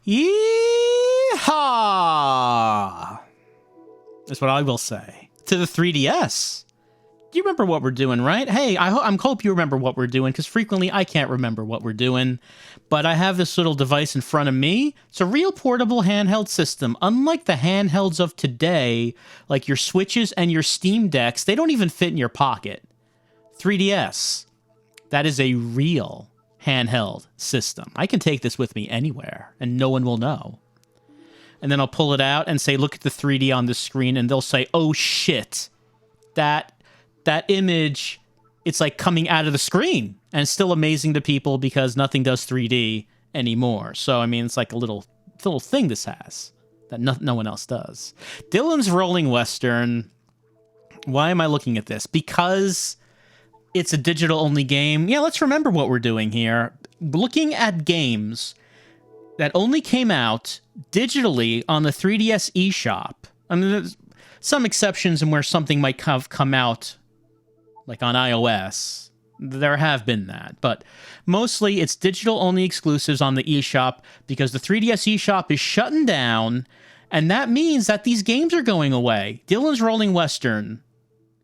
Yeehaw! That's what I will say. To the 3DS. You remember what we're doing, right? Hey, I hope you remember what we're doing, because frequently I can't remember what we're doing. But I have this little device in front of me. It's a real portable handheld system. Unlike the handhelds of today, like your Switches and your Steam Decks, they don't even fit in your pocket. 3DS. That is a real handheld system. I can take this with me anywhere, and no one will know. And then I'll pull it out and say, look at the 3D on the screen, and they'll say, oh shit, that image, it's like coming out of the screen, and it's still amazing to people because nothing does 3D anymore. So, I mean, it's like a little thing this has that no one else does. Dillon's Rolling Western. Why am I looking at this? Because it's a digital-only game. Yeah, let's remember what we're doing here. Looking at games that only came out digitally on the 3DS eShop. I mean, there's some exceptions in where something might have come out like on iOS. There have been that, but mostly it's digital-only exclusives on the eShop because the 3DS eShop is shutting down, and that means that these games are going away. Dillon's Rolling Western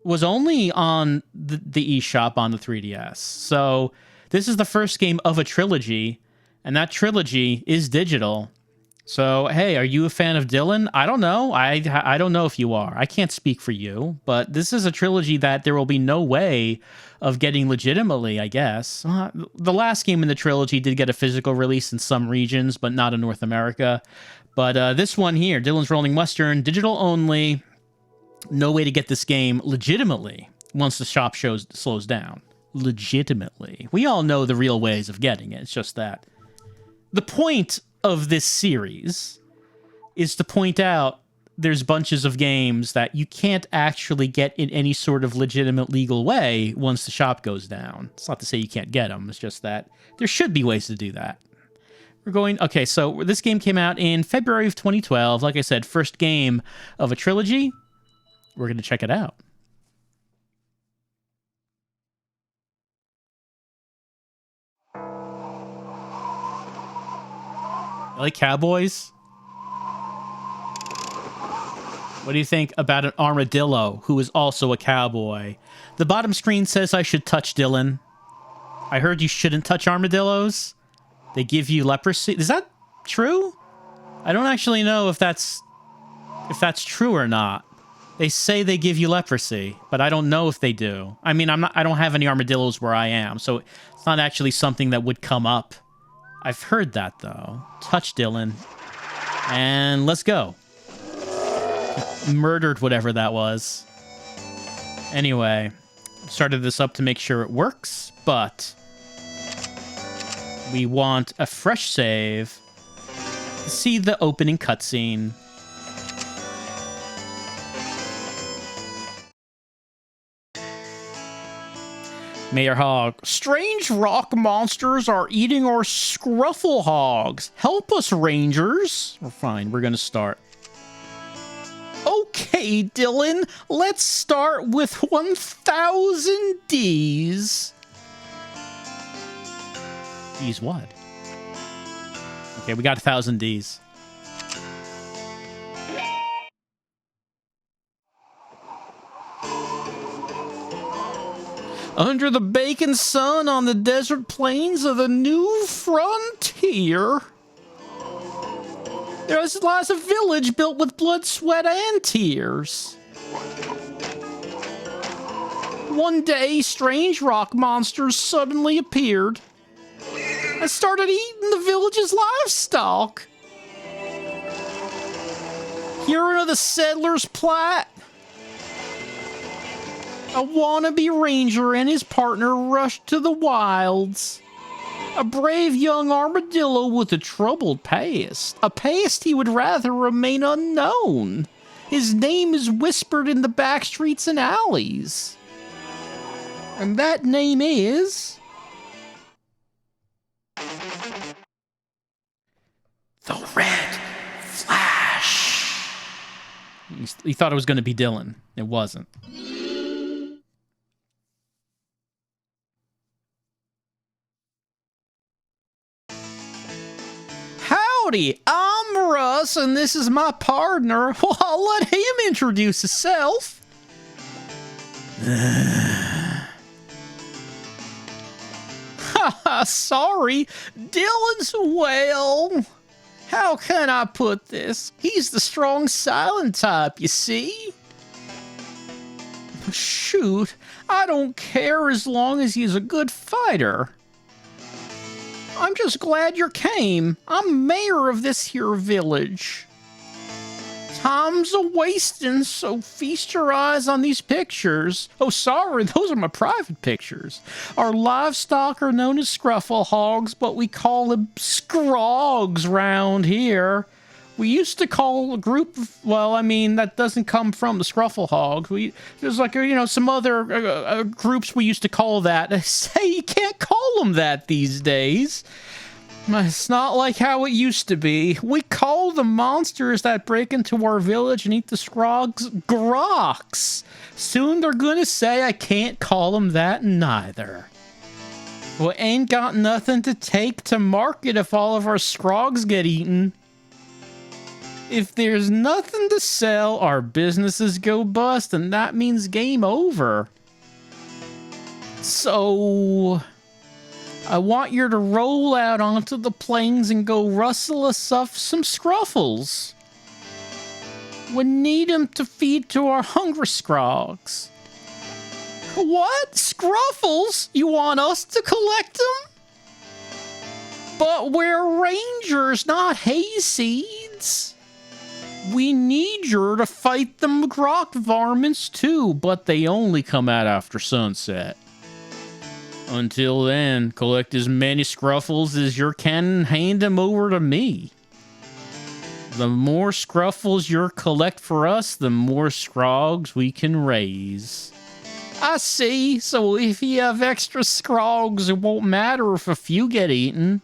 was only on the eShop on the 3DS, so this is the first game of a trilogy, and that trilogy is digital. So, hey, are you a fan of Dillon? I don't know. I don't know if you are. I can't speak for you, but this is a trilogy that there will be no way of getting legitimately, I guess. The last game in the trilogy did get a physical release in some regions, but not in North America. But this one here, Dillon's Rolling Western, digital only, no way to get this game legitimately once the shop slows down. Legitimately. We all know the real ways of getting it. It's just that the point of this series is to point out there's bunches of games that you can't actually get in any sort of legitimate legal way once the shop goes down. It's not to say you can't get them, it's just that there should be ways to do that. Okay, so this game came out in February of 2012. Like I said, first game of a trilogy. We're going to check it out. Like cowboys? What do you think about an armadillo who is also a cowboy? The bottom screen says I should touch Dillon. I heard you shouldn't touch armadillos. They give you leprosy. Is that true? I don't actually know if that's true or not. They say they give you leprosy, but I don't know if they do. I mean, I don't have any armadillos where I am, so it's not actually something that would come up. I've heard that, though. Touch Dillon. And let's go. He murdered whatever that was. Anyway, started this up to make sure it works, but we want a fresh save to see the opening cutscene. Mayor Hog. Strange rock monsters are eating our scruffle hogs. Help us, Rangers. We're fine. We're going to start. Okay, Dillon. Let's start with 1,000 Ds. Ds what? Okay, we got 1,000 Ds. Under the baking sun on the desert plains of the new frontier, there lies a village built with blood, sweat, and tears. One day, strange rock monsters suddenly appeared and started eating the village's livestock. Hearing of the settlers' plight, a wannabe ranger and his partner rushed to the wilds. A brave young armadillo with a troubled past. A past he would rather remain unknown. His name is whispered in the back streets and alleys. And that name is... the Red Flash. He thought it was going to be Dillon. It wasn't. Howdy, I'm Russ, and this is my partner. Well, I'll let him introduce himself. Haha, sorry. Dillon's well. How can I put this? He's the strong, silent type, you see? Shoot, I don't care as long as he's a good fighter. I'm just glad you came. I'm mayor of this here village. Time's a-wasting, so feast your eyes on these pictures. Oh, sorry, those are my private pictures. Our livestock are known as scruffle hogs, but we call them scrogs round here. We used to call a group of, well, I mean, that doesn't come from the scruffle hogs. There's like, some other groups we used to call that. Say you can't call them that these days. It's not like how it used to be. We call the monsters that break into our village and eat the scrogs groks. Soon they're gonna say I can't call them that neither. We ain't got nothing to take to market if all of our scrogs get eaten. If there's nothing to sell, our businesses go bust, and that means game over. So I want you to roll out onto the plains and go rustle us up some scruffles. We need 'em to feed to our hungry scrogs. What? Scruffles? You want us to collect them? But we're rangers, not hayseeds. We need you to fight them grok varmints too, but they only come out after sunset. Until then, collect as many scruffles as you can and hand them over to me. The more scruffles you collect for us, the more scrogs we can raise. I see, so if you have extra scrogs, it won't matter if a few get eaten.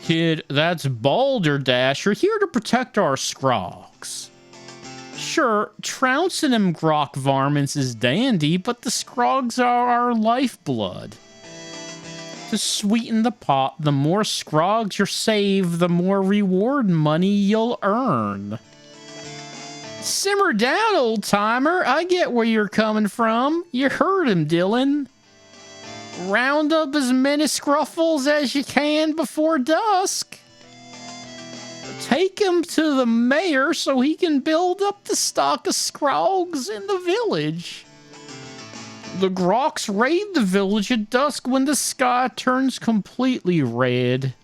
Kid, that's Balderdash. You're here to protect our scrogs. Sure, trouncing them grok varmints is dandy, but the scrogs are our lifeblood. To sweeten the pot, the more scrogs you save, the more reward money you'll earn. Simmer down, old-timer. I get where you're coming from. You heard him, Dillon. Round up as many scruffles as you can before dusk. Take him to the mayor so he can build up the stock of scrogs in the village. The groks raid the village at dusk when the sky turns completely red.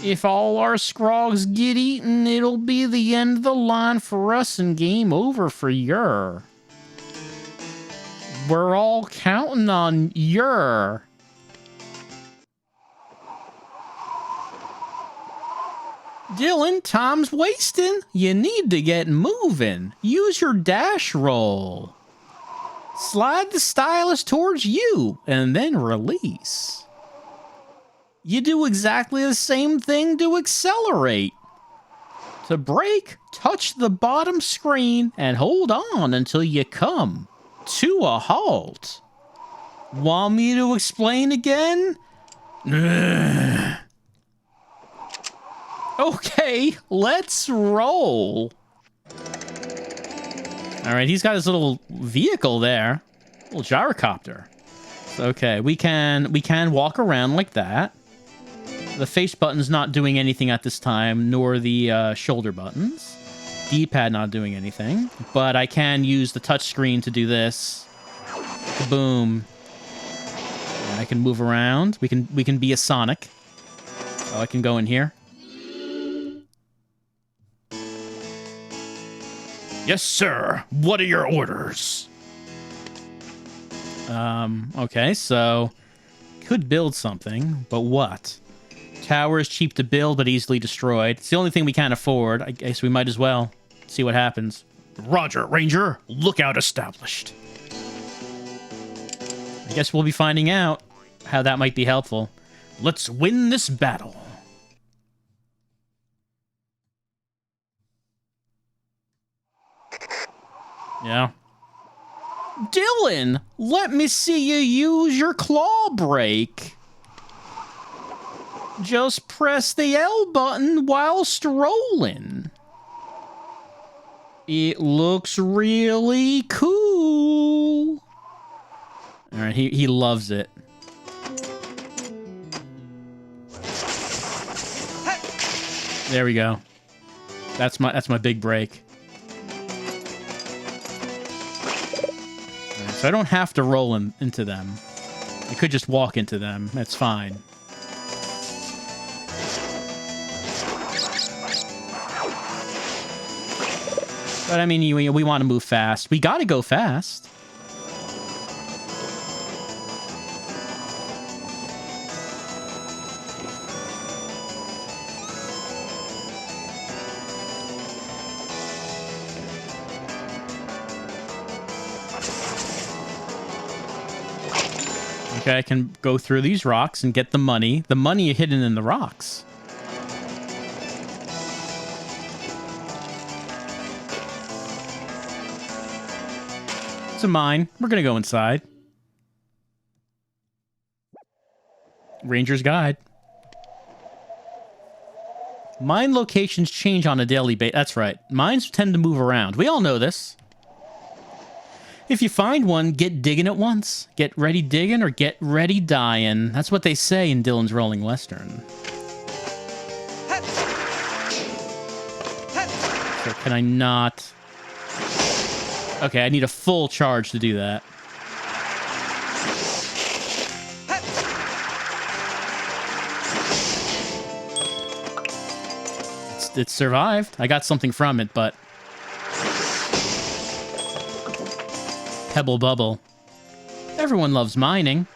If all our scrogs get eaten, it'll be the end of the line for us and game over for yer. We're all counting on yer. Dillon, time's wasting. You need to get moving. Use your dash roll. Slide the stylus towards you, and then release. You do exactly the same thing to accelerate. To brake, touch the bottom screen and hold on until you come to a halt. Want me to explain again? Okay, let's roll. All right, he's got his little vehicle there, little gyrocopter. Okay, we can walk around like that. The face button's not doing anything at this time, nor the shoulder buttons. D-pad not doing anything, but I can use the touch screen to do this. Boom. And I can move around. We can be a Sonic. Oh, I can go in here. Yes, sir. What are your orders? Okay, so could build something, but what? Tower is cheap to build, but easily destroyed. It's the only thing we can't afford. I guess we might as well see what happens. Roger, Ranger. Lookout established. I guess we'll be finding out how that might be helpful. Let's win this battle. Yeah. Dillon, let me see you use your claw break. Just press the L button while strolling. It looks really cool. All right, he loves it. There we go. That's my big break. All right, so I don't have to roll into them. I could just walk into them. That's fine. But I mean, we want to move fast. We got to go fast. Okay, I can go through these rocks and get the money. The money hidden in the rocks. It's a mine. We're gonna go inside. Ranger's Guide. Mine locations change on a daily basis. That's right. Mines tend to move around. We all know this. If you find one, get digging at once. Get ready digging or get ready dying. That's what they say in Dillon's Rolling Western. So can I not... Okay, I need a full charge to do that. It survived. I got something from it, but... Pebble Bubble. Everyone loves mining.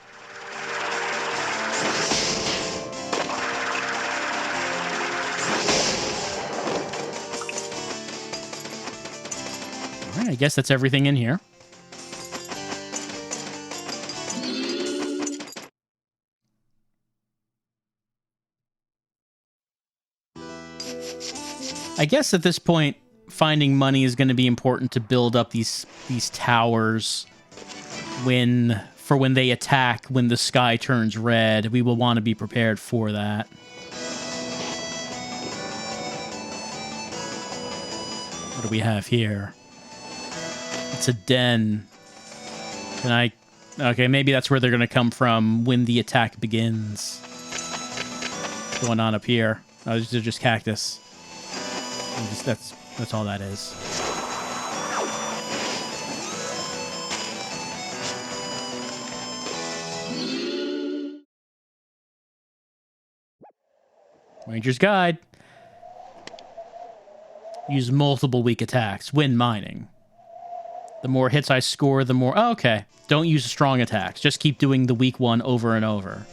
Alright, I guess that's everything in here. I guess at this point, finding money is going to be important to build up these towers when they attack, when the sky turns red. We will want to be prepared for that. What do we have here? It's a den. Can I... Okay, maybe that's where they're going to come from when the attack begins. What's going on up here? Oh, they're just cactus. That's all that is. Ranger's Guide. Use multiple weak attacks when mining. The more hits I score, the more... Oh, okay. Don't use strong attacks. Just keep doing the weak one over and over.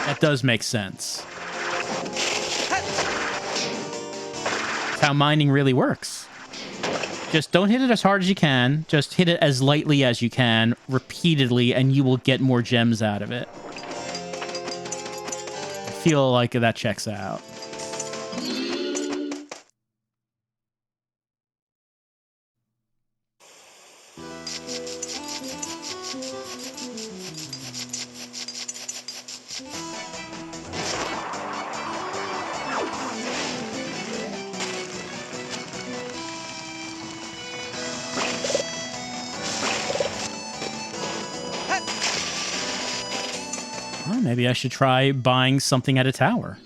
That does make sense. That's how mining really works. Just don't hit it as hard as you can. Just hit it as lightly as you can, repeatedly, and you will get more gems out of it. I feel like that checks out. Maybe I should try buying something at a tower.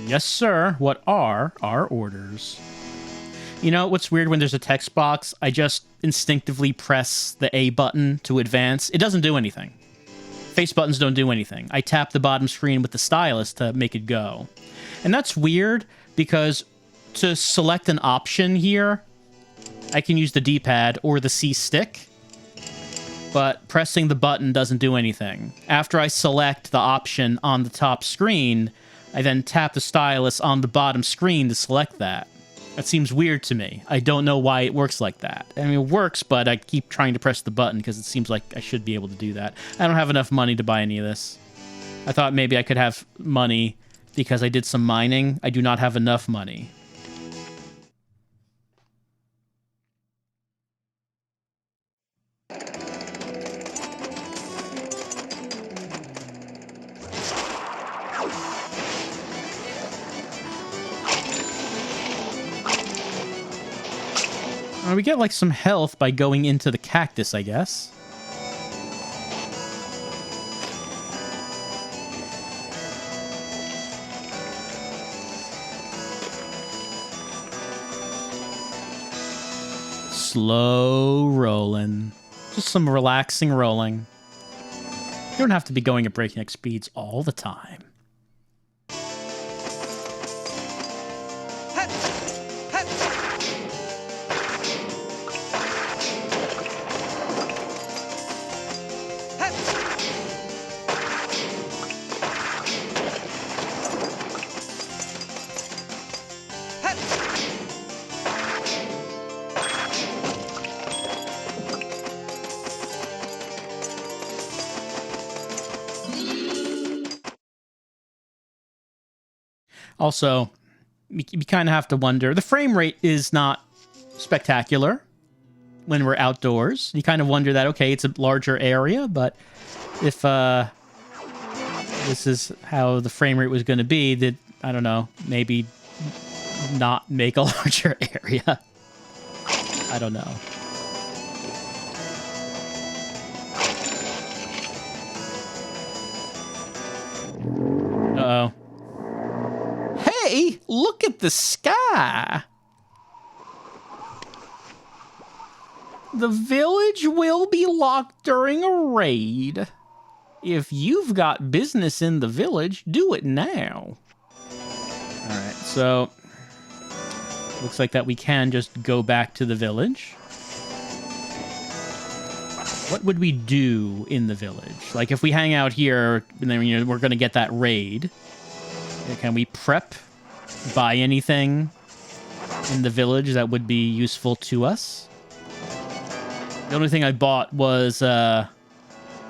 Yes, sir. What are our orders? You know what's weird when there's a text box? I just instinctively press the A button to advance. It doesn't do anything. Face buttons don't do anything. I tap the bottom screen with the stylus to make it go. And that's weird because to select an option here, I can use the D-pad or the C stick. But pressing the button doesn't do anything. After I select the option on the top screen, I then tap the stylus on the bottom screen to select that. That seems weird to me. I don't know why it works like that. I mean, it works, but I keep trying to press the button because it seems like I should be able to do that. I don't have enough money to buy any of this. I thought maybe I could have money because I did some mining. I do not have enough money. We get like some health by going into the cactus, I guess. Slow rolling. Just some relaxing rolling. You don't have to be going at breakneck speeds all the time. Also, you kind of have to wonder. The frame rate is not spectacular when we're outdoors. You kind of wonder that, okay, it's a larger area, but if this is how the frame rate was going to be, that, I don't know, maybe not make a larger area. I don't know. Uh-oh. Hey, look at the sky. The village will be locked during a raid. If you've got business in the village, do it now. All right, so looks like that we can just go back to the village. What would we do in the village? Like if we hang out here, and then we're going to get that raid. Can we prep? Buy anything in the village that would be useful to us? The only thing I bought was a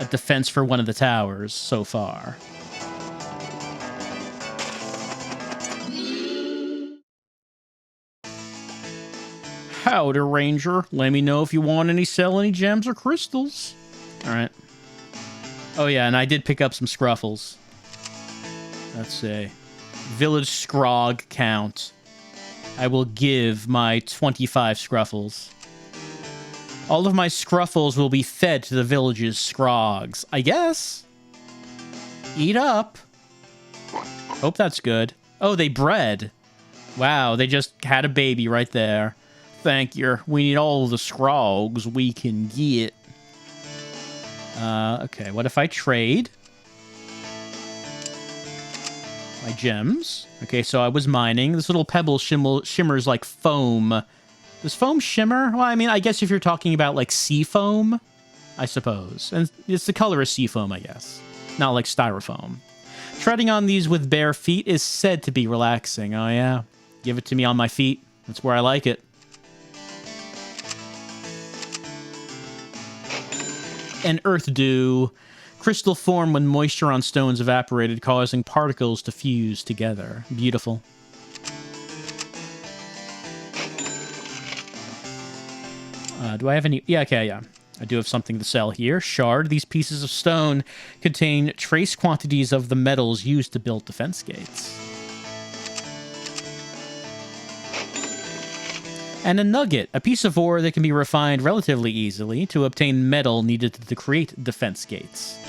defense for one of the towers so far. Howdy, Ranger. Let me know if you want sell any gems or crystals. All right. Oh yeah, and I did pick up some scruffles. Let's see. Village scrog count. I will give my 25 scruffles. All of my scruffles will be fed to the village's scrogs. I guess. Eat up. Hope that's good. Oh, they bred. Wow, they just had a baby right there. Thank you. We need all the scrogs we can get. Okay, what if I trade? My gems. Okay, so I was mining. This little pebble shimmers like foam. Does foam shimmer? Well, I mean, I guess if you're talking about, like, sea foam, I suppose. And it's the color of sea foam, I guess. Not like styrofoam. Treading on these with bare feet is said to be relaxing. Oh, yeah. Give it to me on my feet. That's where I like it. And earth dew. Crystal form when moisture on stones evaporated, causing particles to fuse together. Beautiful. Do I have any? Yeah, okay, yeah. I do have something to sell here. Shroud. These pieces of stone contain trace quantities of the metals used to build defense gates. And a nugget, a piece of ore that can be refined relatively easily to obtain metal needed to create defense gates.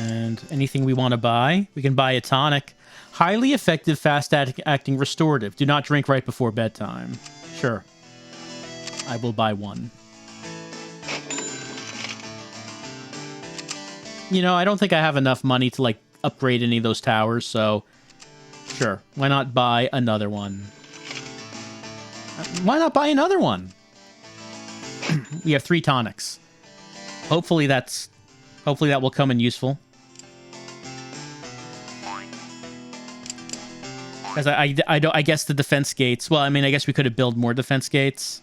And anything we want to buy, we can buy a tonic. Highly effective, fast-acting restorative. Do not drink right before bedtime. Sure. I will buy one. You know, I don't think I have enough money to, like, upgrade any of those towers, so sure. Why not buy another one? Why not buy another one? We have 3 tonics. Hopefully that will come in useful. Because I guess the defense gates... Well, I mean, I guess we could have built more defense gates.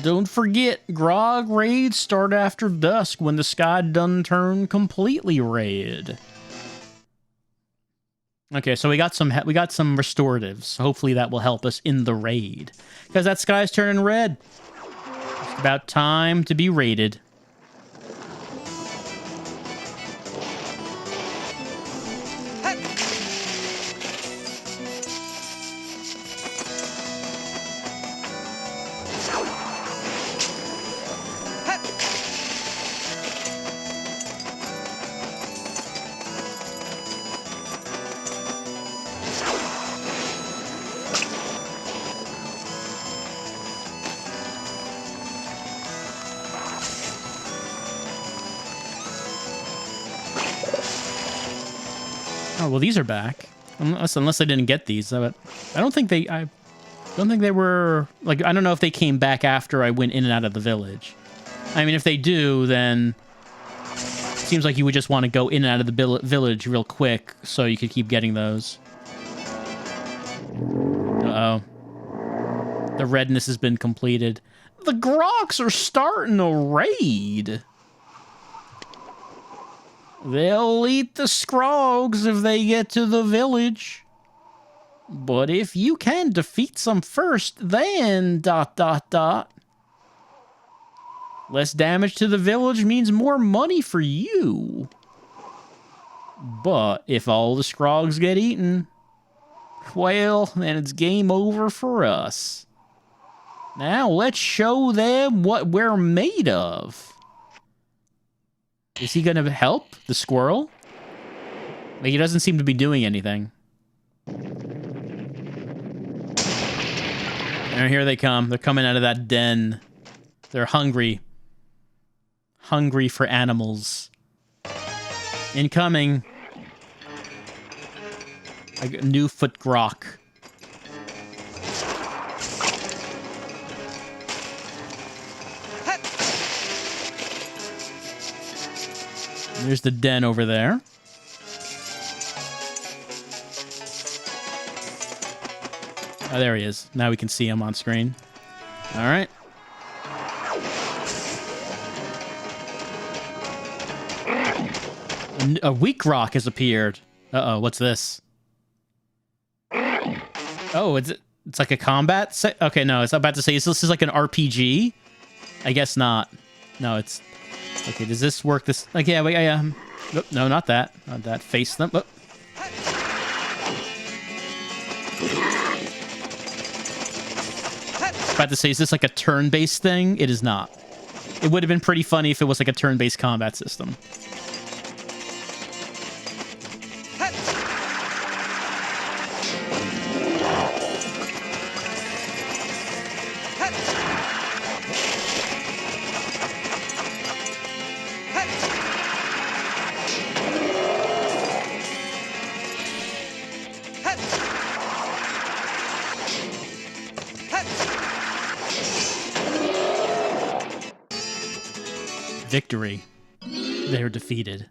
Don't forget, grog raids start after dusk when the sky done turn completely red. Okay, so we got some restoratives. Hopefully that will help us in the raid. Because that sky's turning red. It's about time to be raided. Oh, well, these are back. Unless I didn't get these. I don't think they were... Like, I don't know if they came back after I went in and out of the village. I mean, if they do, then... It seems like you would just want to go in and out of the village real quick so you could keep getting those. Uh-oh. The redness has been completed. The Groks are starting a raid! They'll eat the Scrogs if they get to the village. But if you can defeat some first, then... ... Less damage to the village means more money for you. But if all the Scrogs get eaten, well, then it's game over for us. Now let's show them what we're made of. Is he going to help the squirrel? Like, he doesn't seem to be doing anything. And here they come. They're coming out of that den. They're hungry. Hungry for animals. Incoming. A new foot grok. There's the den over there. Oh, there he is. Now we can see him on screen. All right. A weak rock has appeared. Uh-oh, what's this? Oh, it's like a combat set? Okay, no, it's about to say, this is like an RPG? I guess not. No, it's... Okay, does this work? This... Like, yeah, wait, oh, no, not that. Not that. Face them. Oh. About to say, is this like a turn-based thing? It is not. It would have been pretty funny if it was like a turn-based combat system. Victory. They're defeated.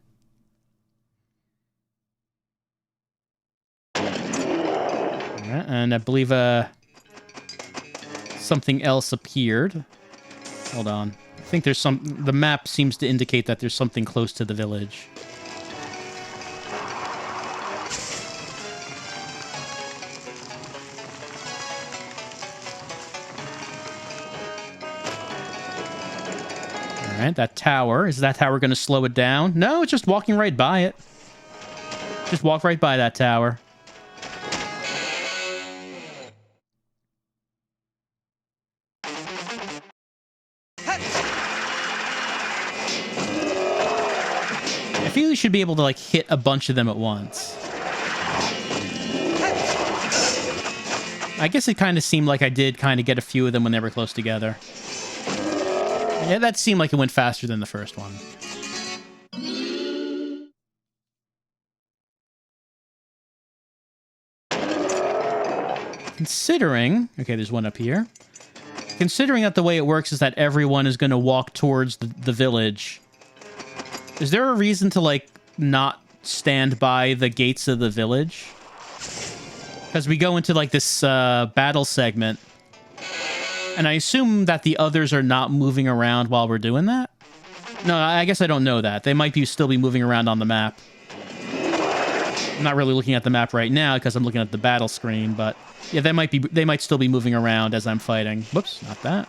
Alright, and I believe something else appeared. Hold on. I think there's some... The map seems to indicate that there's something close to the village. Alright, that tower. Is that tower going to slow it down? No, it's just walking right by it. Just walk right by that tower. I feel you should be able to, like, hit a bunch of them at once. I guess it kind of seemed like I did kind of get a few of them when they were close together. Yeah, that seemed like it went faster than the first one. Considering... Okay, there's one up here. Considering that the way it works is that everyone is going to walk towards the village, is there a reason to, like, not stand by the gates of the village? Because we go into, like, this battle segment, And I assume that the others are not moving around while we're doing that? No, I guess I don't know that. They might still be moving around on the map. I'm not really looking at the map right now because I'm looking at the battle screen, but yeah, they might still be moving around as I'm fighting. Whoops, not that.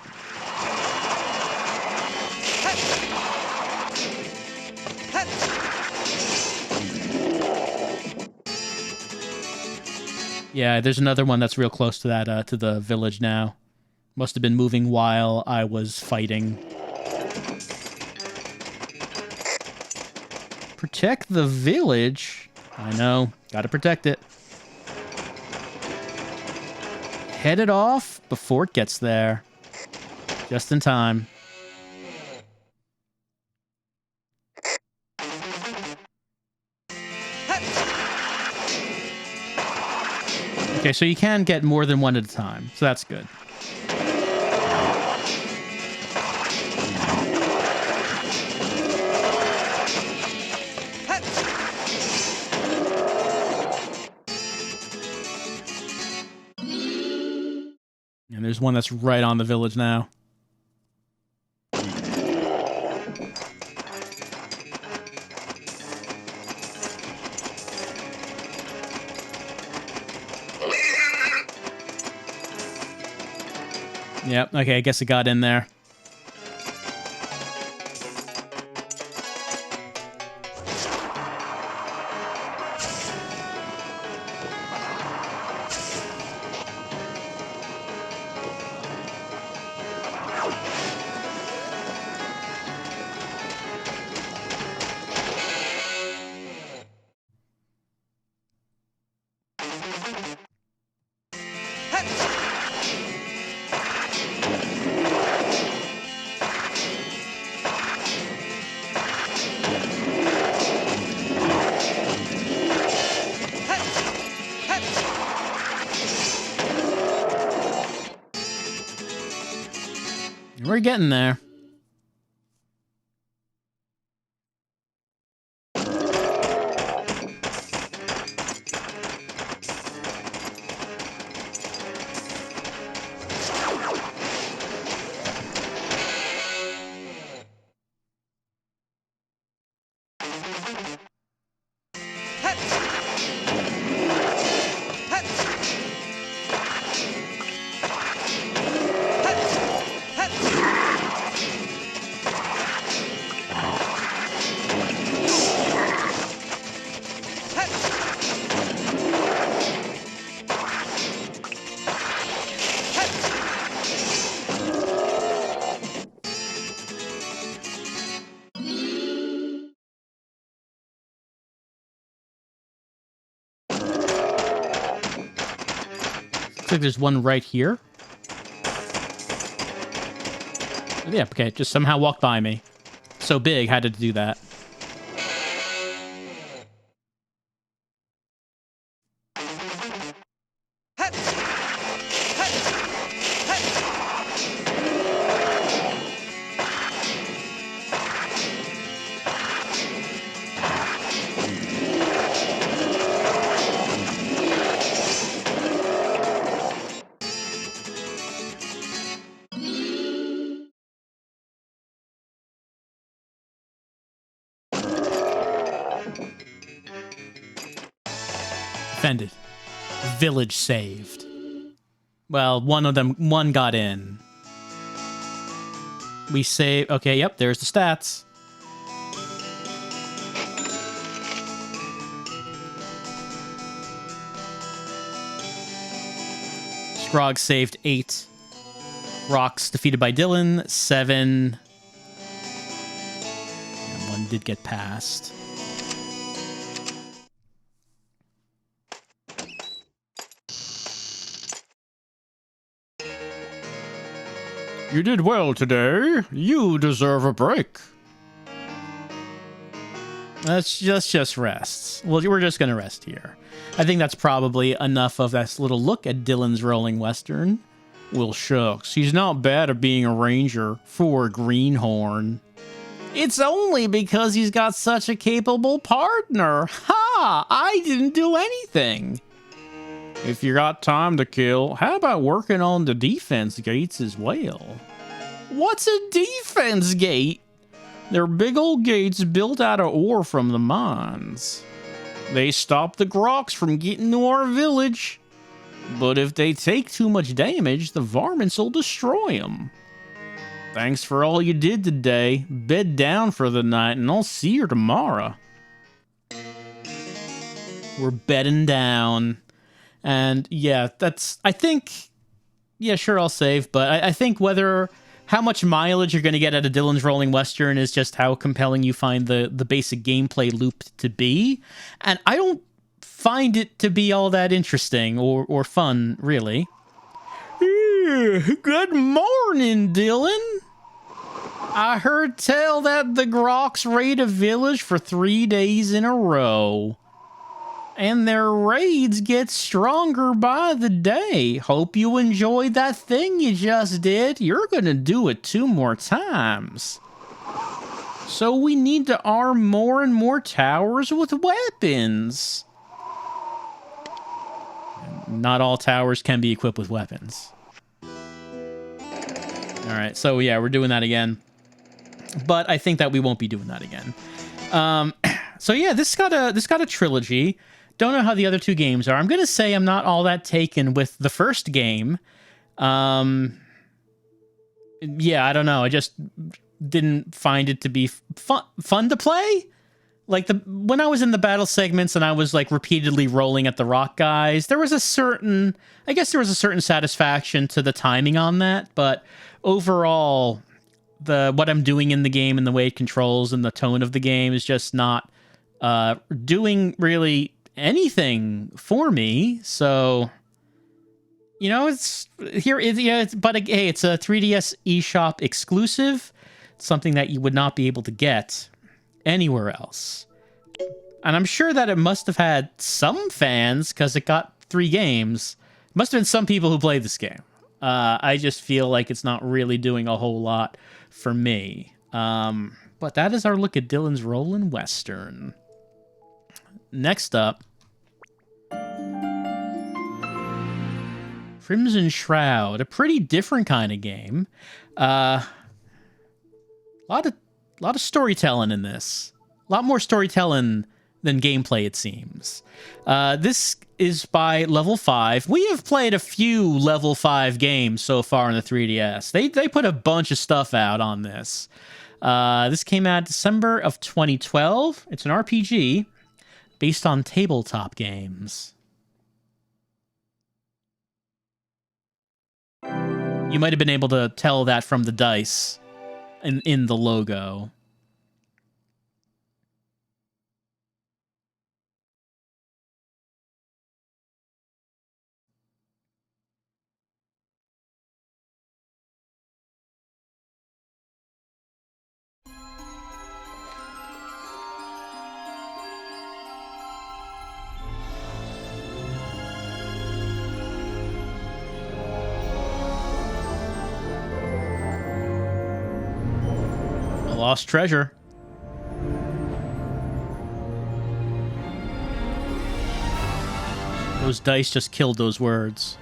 Yeah, there's another one that's real close to that, to the village now. Must have been moving while I was fighting. Protect the village? I know. Gotta protect it. Head it off before it gets there. Just in time. Okay, so you can get more than one at a time, so that's good. And there's one that's right on the village now. Yep, okay, I guess it got in there. We're getting there. Looks like there's one right here. Yeah, okay, just somehow walked by me. So big, had to do that. Defended. Village saved. Well, one got in. We save. Okay, yep, there's the stats. Shroud saved 8. Rocks defeated by Dillon, 7. And 1 did get past. You did well today. You deserve a break. Let's just rest. Well, we're just gonna rest here. I think that's probably enough of this little look at Dillon's Rolling Western. Well, shucks, he's not bad at being a ranger for Greenhorn. It's only because he's got such a capable partner. Ha! I didn't do anything. If you got time to kill, how about working on the defense gates as well? What's a defense gate? They're big old gates built out of ore from the mines. They stop the groks from getting to our village. But if they take too much damage, the varmints will destroy them. Thanks for all you did today. Bed down for the night, and I'll see you tomorrow. We're bedding down. And yeah, I think, yeah, sure, I'll save. But I think how much mileage you're going to get out of Dillon's Rolling Western is just how compelling you find the basic gameplay loop to be. And I don't find it to be all that interesting or fun, really. Good morning, Dillon. I heard tell that the groks raid a village for 3 days in a row. And their raids get stronger by the day. Hope you enjoyed that thing you just did. You're gonna do it 2 more times. So we need to arm more and more towers with weapons. Not all towers can be equipped with weapons. Alright, so yeah, we're doing that again. But I think that we won't be doing that again. So yeah, this got a trilogy. Don't know how the other 2 games are. I'm going to say I'm not all that taken with the first game. Yeah, I don't know. I just didn't find it to be fun to play. Like, when I was in the battle segments and I was, like, repeatedly rolling at the rock guys, there was a certain satisfaction to the timing on that. But overall, what I'm doing in the game and the way it controls and the tone of the game is just not doing really anything for me. So, you know, it's here. But hey, it's a 3DS eShop exclusive. It's something that you would not be able to get anywhere else. And I'm sure that it must have had some fans because it got 3 games. Must have been some people who played this game. I just feel like it's not really doing a whole lot for me. But that is our look at Dillon's Rollin' Western. Next up, Crimson Shroud, a pretty different kind of game. Lot of storytelling in this. A lot more storytelling than gameplay, it seems. This is by Level 5. We have played a few Level 5 games so far on the 3DS. They put a bunch of stuff out on this. This came out December of 2012. It's an RPG based on tabletop games. You might have been able to tell that from the dice in the logo. Lost treasure. Those dice just killed those words.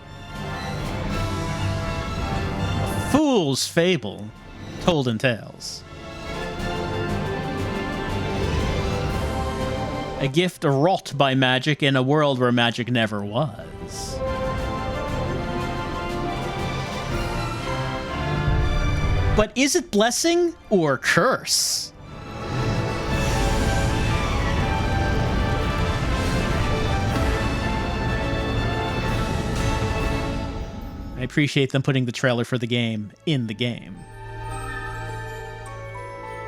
A fool's fable told in tales. A gift wrought by magic in a world where magic never was. But is it blessing or curse? I appreciate them putting the trailer for the game in the game.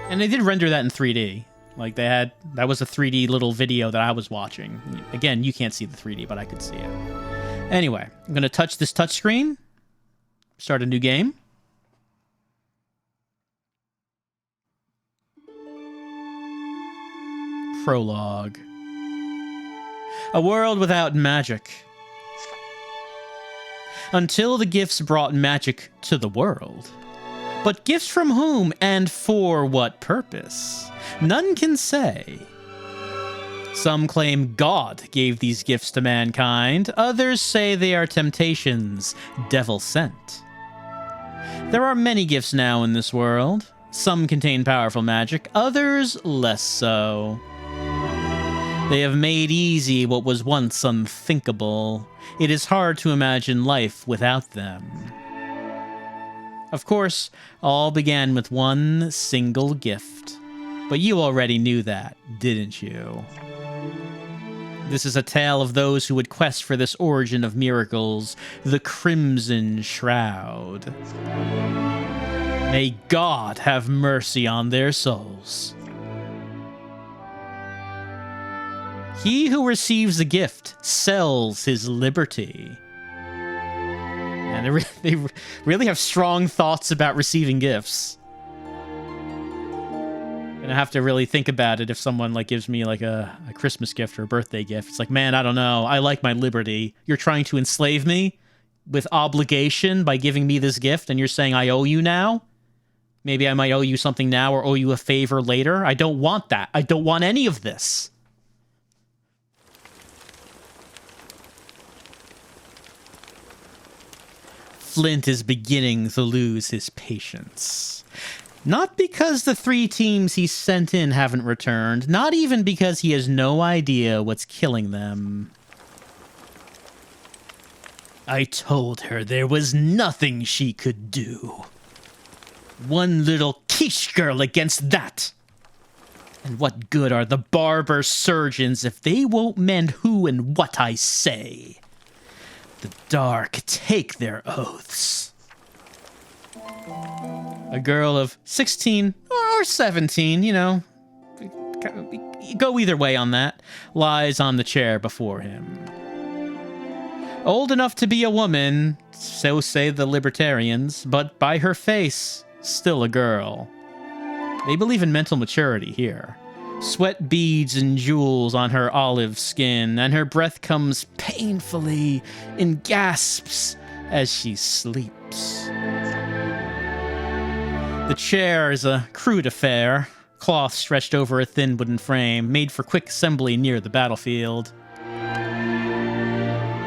And they did render that in 3D. Like, that was a 3D little video that I was watching. Again, you can't see the 3D, but I could see it. Anyway, I'm going to touch this touchscreen, start a new game. Prologue. A world without magic. Until the gifts brought magic to the world. But gifts from whom and for what purpose? None can say. Some claim God gave these gifts to mankind. Others say they are temptations, devil sent. There are many gifts now in this world. Some contain powerful magic, others less so. They have made easy what was once unthinkable. It is hard to imagine life without them. Of course, all began with one single gift. But you already knew that, didn't you? This is a tale of those who would quest for this origin of miracles, the Crimson Shroud. May God have mercy on their souls. He who receives a gift sells his liberty. And they really have strong thoughts about receiving gifts. And I have to really think about it if someone like gives me like a Christmas gift or a birthday gift. It's like, man, I don't know. I like my liberty. You're trying to enslave me with obligation by giving me this gift, and you're saying I owe you now? Maybe I might owe you something now or owe you a favor later. I don't want that. I don't want any of this. Flint is beginning to lose his patience. Not because the 3 teams he sent in haven't returned, not even because he has no idea what's killing them. I told her there was nothing she could do. One little quiche girl against that. And what good are the barber surgeons if they won't mend who and what I say? The dark take their oaths. A girl of 16 or 17, you know, go either way on that, lies on the chair before him. Old enough to be a woman, so say the libertarians, but by her face, still a girl. They believe in mental maturity here. Sweat beads and jewels on her olive skin, and her breath comes painfully in gasps as she sleeps. The chair is a crude affair, cloth stretched over a thin wooden frame, made for quick assembly near the battlefield.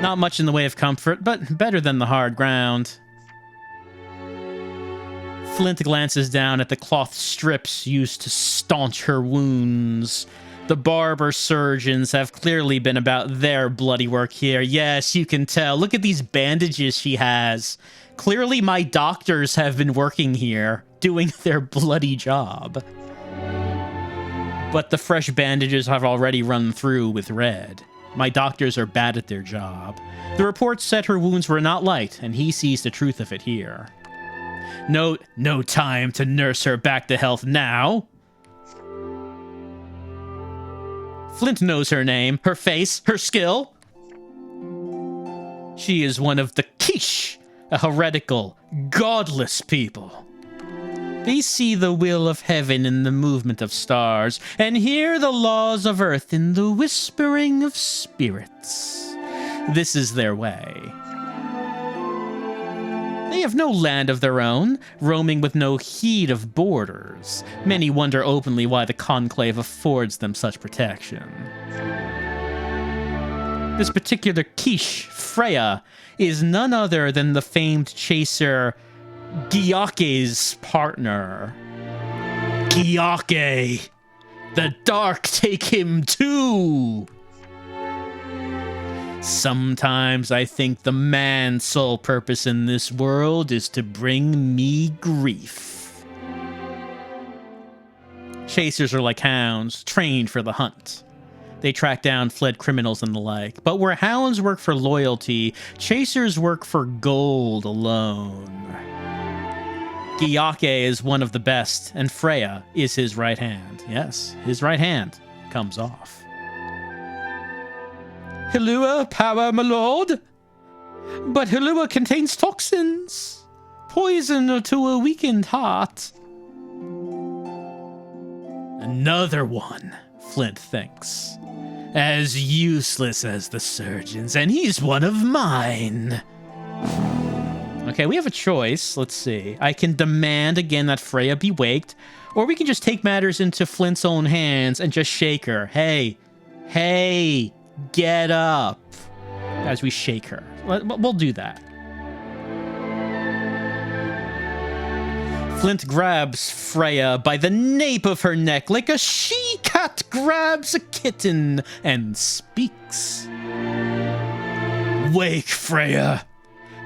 Not much in the way of comfort, but better than the hard ground. Flint glances down at the cloth strips used to staunch her wounds. The barber surgeons have clearly been about their bloody work here. Yes, you can tell. Look at these bandages she has. Clearly my doctors have been working here, doing their bloody job. But the fresh bandages have already run through with red. My doctors are bad at their job. The reports said her wounds were not light, and he sees the truth of it here. No time to nurse her back to health now. Flint knows her name, her face, her skill. She is one of the quiche, a heretical, godless people. They see the will of heaven in the movement of stars, and hear the laws of earth in the whispering of spirits. This is their way. They have no land of their own, roaming with no heed of borders. Many wonder openly why the conclave affords them such protection. This particular quiche, Freya, is none other than the famed chaser Gyake's partner. Gyake! The dark take him too! Sometimes I think the man's sole purpose in this world is to bring me grief. Chasers are like hounds, trained for the hunt. They track down fled criminals and the like. But where hounds work for loyalty, chasers work for gold alone. Gyake is one of the best, and Freya is his right hand. Yes, his right hand comes off. Hilua power, my lord. But Hilua contains toxins. Poison to a weakened heart. Another one, Flint thinks. As useless as the surgeons, and he's one of mine. Okay, we have a choice. Let's see. I can demand again that Freya be waked, or we can just take matters into Flint's own hands and just shake her. Hey, Hey, get up. As we shake her. We'll do that. Flint grabs Freya by the nape of her neck like a she-cat grabs a kitten and speaks. Wake, Freya.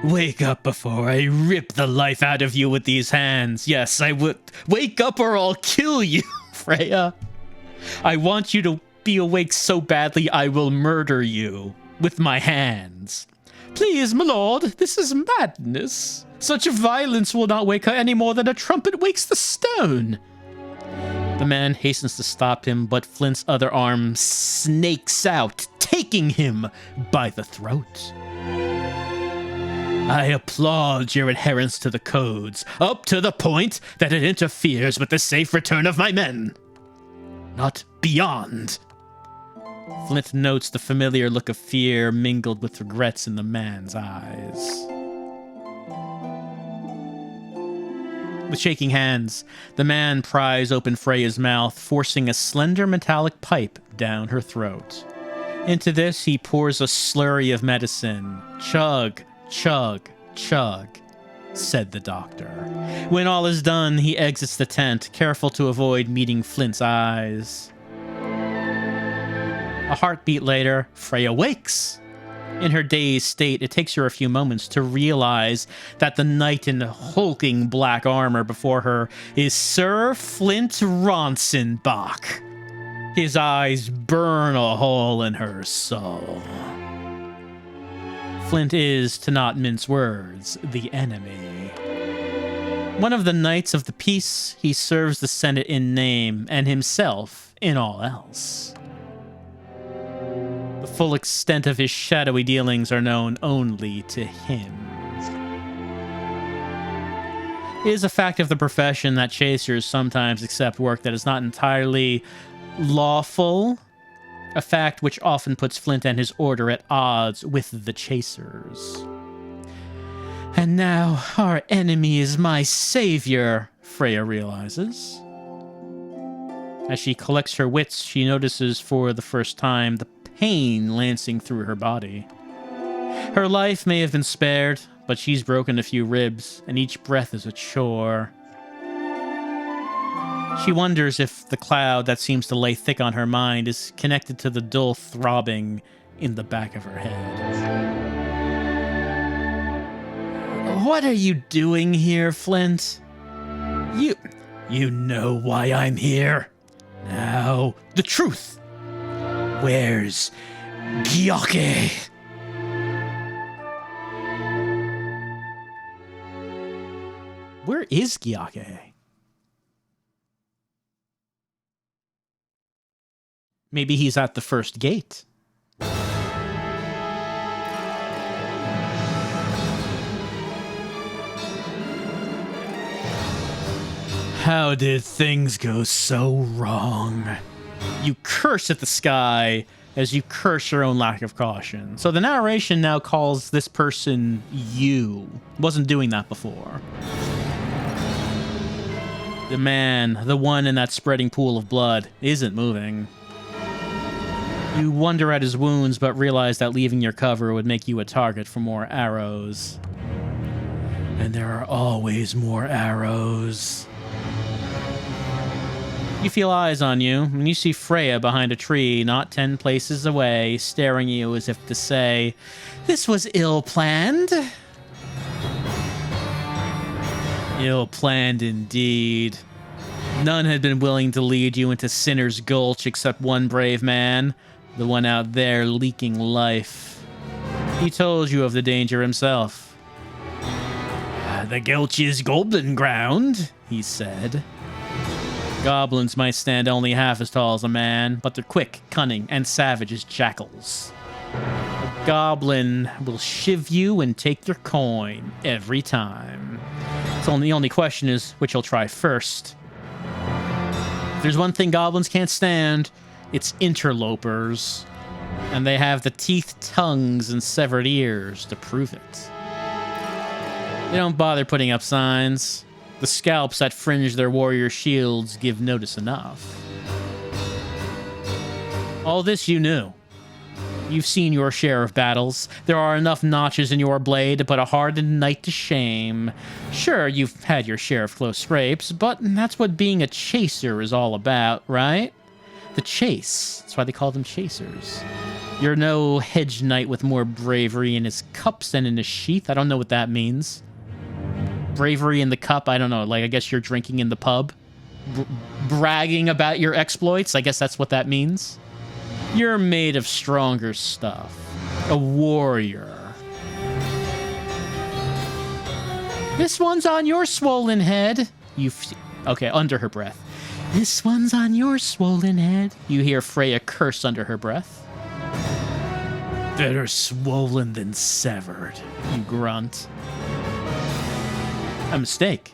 Wake up before I rip the life out of you with these hands. Yes, I would. Wake up or I'll kill you, Freya. I want you to be awake so badly I will murder you with my hands. Please, my lord, this is madness. Such violence will not wake her any more than a trumpet wakes the stone. The man hastens to stop him, but Flint's other arm snakes out, taking him by the throat. I applaud your adherence to the codes, up to the point that it interferes with the safe return of my men. Not beyond. Flint notes the familiar look of fear mingled with regrets in the man's eyes. With shaking hands, the man pries open Freya's mouth, forcing a slender metallic pipe down her throat. Into this, he pours a slurry of medicine. Chug, chug, chug, said the doctor. When all is done, he exits the tent, careful to avoid meeting Flint's eyes. A heartbeat later, Freya wakes. In her dazed state, it takes her a few moments to realize that the knight in hulking black armor before her is Sir Flint Ronsenbach. His eyes burn a hole in her soul. Flint is, to not mince words, the enemy. One of the knights of the peace, he serves the Senate in name and himself in all else. The full extent of his shadowy dealings are known only to him. It is a fact of the profession that chasers sometimes accept work that is not entirely lawful, a fact which often puts Flint and his order at odds with the chasers. And now our enemy is my savior, Freya realizes. As she collects her wits, she notices for the first time the pain lancing through her body. Her life may have been spared, but she's broken a few ribs, and each breath is a chore. She wonders if the cloud that seems to lay thick on her mind is connected to the dull throbbing in the back of her head. What are you doing here, Flint? You know why I'm here. Now, the truth. Where's Gyoke? Where is Gyoke? Maybe he's at the first gate. How did things go so wrong? You curse at the sky as you curse your own lack of caution. So the narration now calls this person you. Wasn't doing that before. The man, the one in that spreading pool of blood, isn't moving. You wonder at his wounds, but realize that leaving your cover would make you a target for more arrows. And there are always more arrows. You feel eyes on you, and you see Freya behind a tree, not 10 places away, staring at you as if to say, "This was ill-planned." Ill-planned indeed. None had been willing to lead you into Sinner's Gulch except one brave man, the one out there leaking life. He told you of the danger himself. "The Gulch is goblin ground," he said. Goblins might stand only half as tall as a man, but they're quick, cunning, and savage as jackals. A goblin will shiv you and take your coin every time. So the only question is which he'll try first. If there's one thing goblins can't stand, it's interlopers. And they have the teeth, tongues, and severed ears to prove it. They don't bother putting up signs. The scalps that fringe their warrior shields give notice enough. All this you knew. You've seen your share of battles. There are enough notches in your blade to put a hardened knight to shame. Sure, you've had your share of close scrapes, but that's what being a chaser is all about, right? The chase. That's why they call them chasers. You're no hedge knight with more bravery in his cups than in his sheath. I don't know what that means. Bravery in the cup, I don't know. Like, I guess you're drinking in the pub. Bragging about your exploits, I guess that's what that means. You're made of stronger stuff. A warrior. This one's on your swollen head. Okay, under her breath. This one's on your swollen head. You hear Freya curse under her breath. Better swollen than severed, you grunt. A mistake.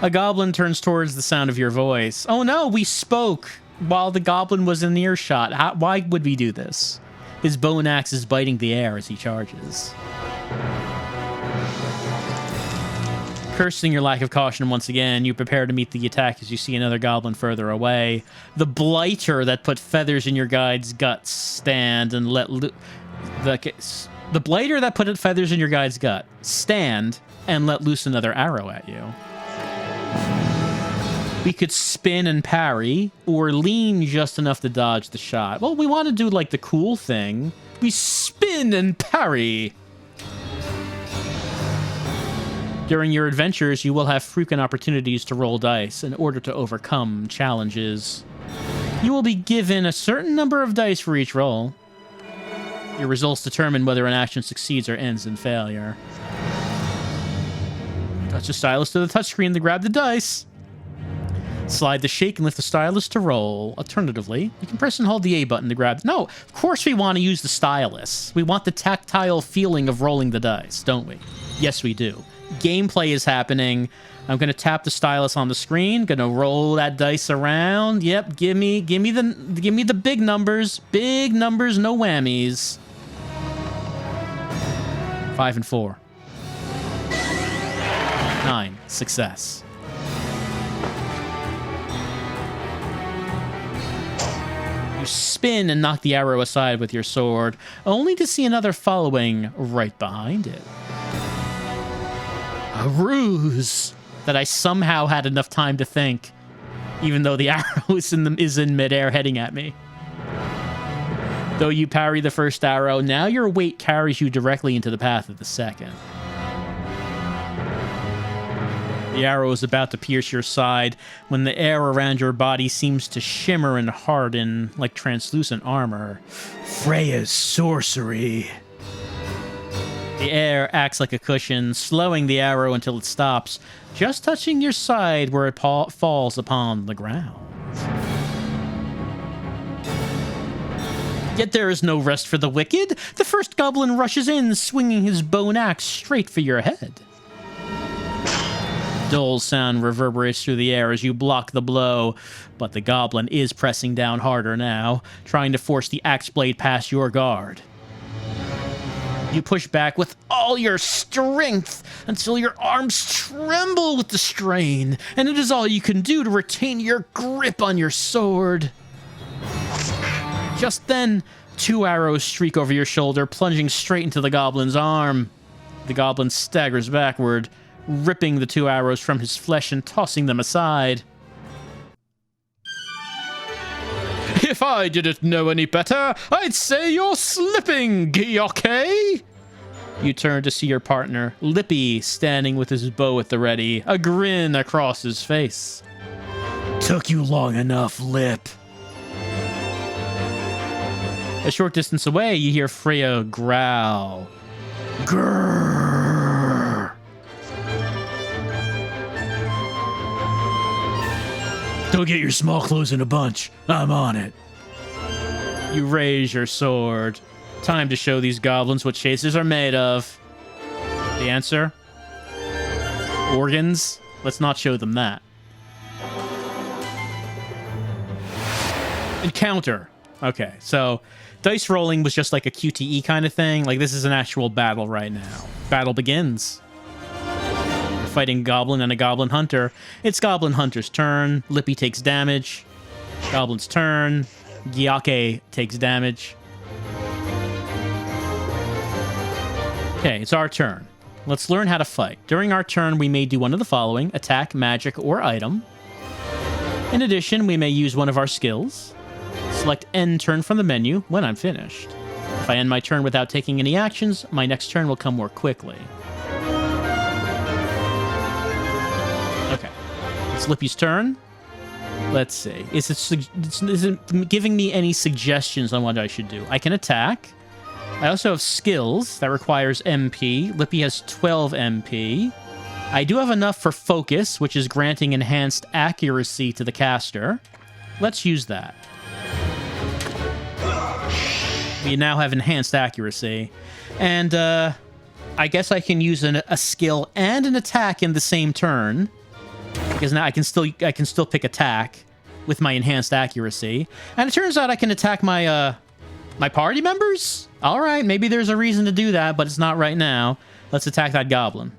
A goblin turns towards the sound of your voice. Oh no, we spoke while the goblin was in earshot. Why would we do this? His bone axe is biting the air as he charges. Cursing your lack of caution once again, you prepare to meet the attack as you see another goblin further away. The blighter that put feathers in your guide's guts stand and let the blighter that put feathers in your guide's gut stand and let loose another arrow at you. We could spin and parry, or lean just enough to dodge the shot. Well, we want to do, like, the cool thing. We spin and parry! During your adventures, you will have frequent opportunities to roll dice in order to overcome challenges. You will be given a certain number of dice for each roll. Your results determine whether an action succeeds or ends in failure. Touch the stylus to the touchscreen to grab the dice. Slide the shake and lift the stylus to roll. Alternatively, you can press and hold the A button to grab... No, of course we want to use the stylus. We want the tactile feeling of rolling the dice, don't we? Yes, we do. Gameplay is happening. I'm going to tap the stylus on the screen. Going to roll that dice around. Yep, give me the big numbers. Big numbers, no whammies. 5 and 4. 9. Success. You spin and knock the arrow aside with your sword, only to see another following right behind it. A ruse that I somehow had enough time to think, even though the arrow is in midair heading at me. Though you parry the first arrow, now your weight carries you directly into the path of the second. The arrow is about to pierce your side when the air around your body seems to shimmer and harden like translucent armor. Freya's sorcery. The air acts like a cushion, slowing the arrow until it stops, just touching your side where it falls upon the ground. Yet there is no rest for the wicked. The first goblin rushes in, swinging his bone axe straight for your head. Dull sound reverberates through the air as you block the blow, but the goblin is pressing down harder now, trying to force the axe blade past your guard. You push back with all your strength until your arms tremble with the strain, and it is all you can do to retain your grip on your sword. Just then, 2 arrows streak over your shoulder, plunging straight into the goblin's arm. The goblin staggers backward, ripping the 2 arrows from his flesh and tossing them aside. If I didn't know any better, I'd say you're slipping, Gyoke! You turn to see your partner, Lippy, standing with his bow at the ready, a grin across his face. Took you long enough, Lip. A short distance away, you hear Freya growl. Grrr! Don't get your small clothes in a bunch. I'm on it. You raise your sword. Time to show these goblins what chasers are made of. The answer? Organs? Let's not show them that. Encounter. Okay, so dice rolling was just like a QTE kind of thing. Like, this is an actual battle right now. Battle begins. Fighting Goblin and a Goblin Hunter. It's Goblin Hunter's turn. Lippy takes damage. Goblin's turn. Gyake takes damage. Okay, it's our turn. Let's learn how to fight. During our turn, we may do one of the following: attack, magic, or item. In addition, we may use one of our skills. Select end turn from the menu when I'm finished. If I end my turn without taking any actions, my next turn will come more quickly. Okay, it's Lippy's turn. Let's see. Is it giving me any suggestions on what I should do? I can attack. I also have skills that requires MP. Lippy has 12 MP. I do have enough for focus, which is granting enhanced accuracy to the caster. Let's use that. We now have enhanced accuracy. And I guess I can use a skill and an attack in the same turn, because now I can still pick attack with my enhanced accuracy. And it turns out I can attack my my party members? All right, maybe there's a reason to do that, but it's not right now. Let's attack that goblin.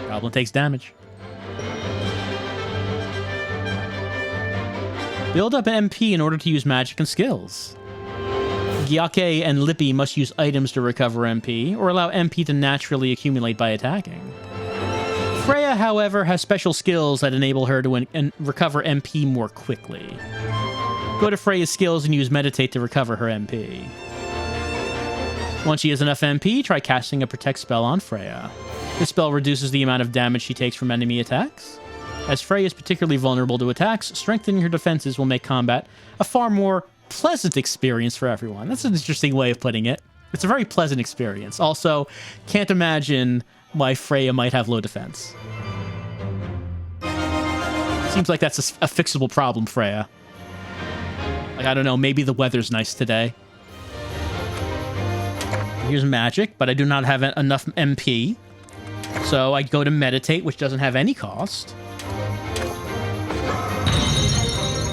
Goblin takes damage. Build up an MP in order to use magic and skills. Gyake and Lippy must use items to recover MP, or allow MP to naturally accumulate by attacking. Freya, however, has special skills that enable her to recover MP more quickly. Go to Freya's skills and use Meditate to recover her MP. Once she has enough MP, try casting a Protect spell on Freya. This spell reduces the amount of damage she takes from enemy attacks. As Freya is particularly vulnerable to attacks, strengthening her defenses will make combat a far more pleasant experience for everyone. That's an interesting way of putting it. It's a very pleasant experience. Also, can't imagine why Freya might have low defense. Seems like that's a fixable problem, Freya. Like, I don't know, maybe the weather's nice today. Here's magic, but I do not have enough MP. So I go to Meditate, which doesn't have any cost.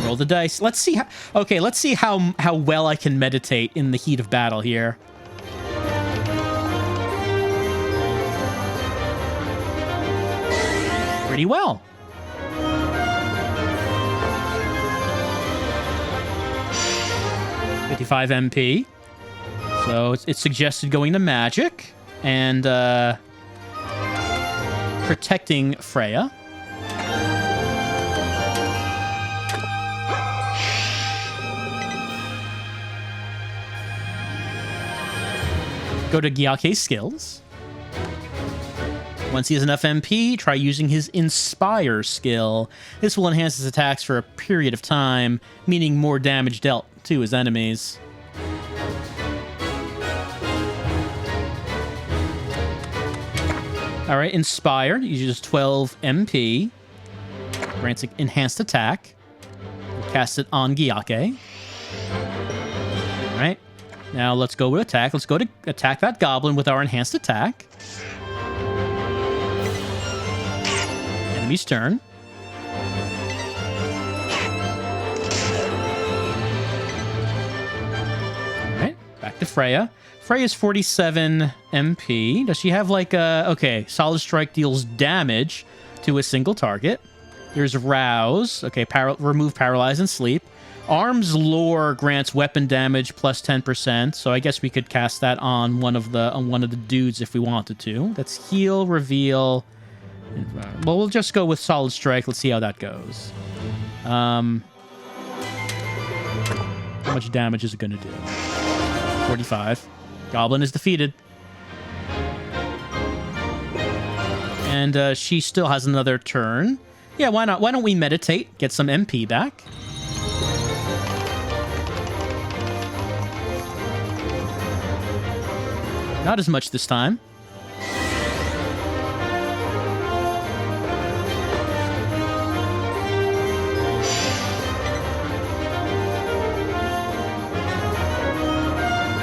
Roll the dice. Let's see how... Okay, let's see how well I can meditate in the heat of battle here. Pretty well. $55 MP. So it's suggested going to magic and protecting Freya. Go to Gyake's skills. Once he has enough MP, try using his Inspire skill. This will enhance his attacks for a period of time, meaning more damage dealt to his enemies. Alright, Inspire uses 12 MP. Grants enhanced attack. Cast it on Gyake. Alright. Now let's go with attack. Let's go to attack that goblin with our enhanced attack. Enemy's turn. Alright, back to Freya. Freya's 47 MP. Does she have like a... Okay, Solid Strike deals damage to a single target. There's Rouse. Okay, remove Paralyze and Sleep. Arms Lore grants weapon damage plus 10%, so I guess we could cast that on one of the dudes if we wanted to. That's Heal, Reveal. Well, we'll just go with Solid Strike. Let's see how that goes. How much damage is it going to do? 45. Goblin is defeated. And she still has another turn. Yeah, why not? Why don't we meditate, get some MP back? Not as much this time.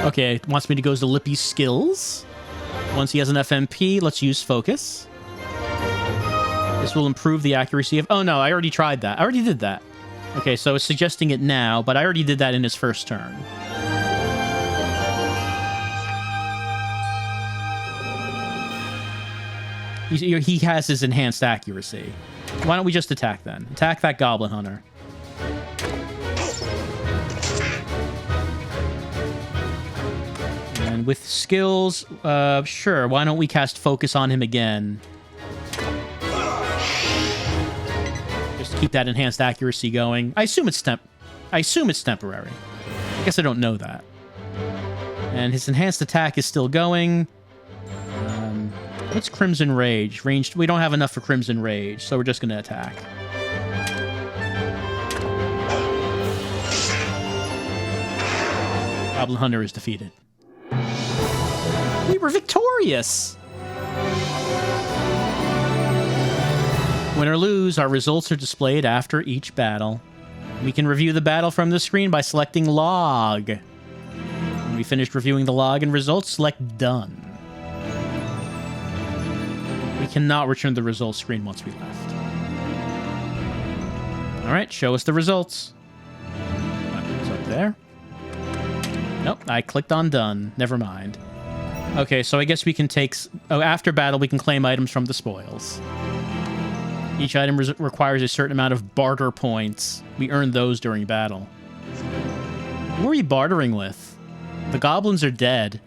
Okay, wants me to go to Lippy's skills. Once he has enough MP, let's use focus. This will improve the accuracy of... Oh no, I already tried that. I already did that. Okay, so it's suggesting it now, but I already did that in his first turn. He has his enhanced accuracy. Why don't we just attack then? Attack that goblin hunter. on. With skills, sure, why don't we cast Focus on him again? Just keep that enhanced accuracy going. I assume it's temporary. I guess I don't know that. And his enhanced attack is still going. What's Crimson Rage? Ranged. We don't have enough for Crimson Rage, so we're just going to attack. Goblin Hunter is defeated. We were victorious! Win or lose, our results are displayed after each battle. We can review the battle from the screen by selecting Log. When we finished reviewing the log and results, select Done. We cannot return the results screen once we left. Alright, show us the results. It's up there. Nope, I clicked on Done. Never mind. Okay, so I guess we can take... after battle, we can claim items from the spoils. Each item requires a certain amount of barter points. We earn those during battle. Who are we bartering with? The goblins are dead.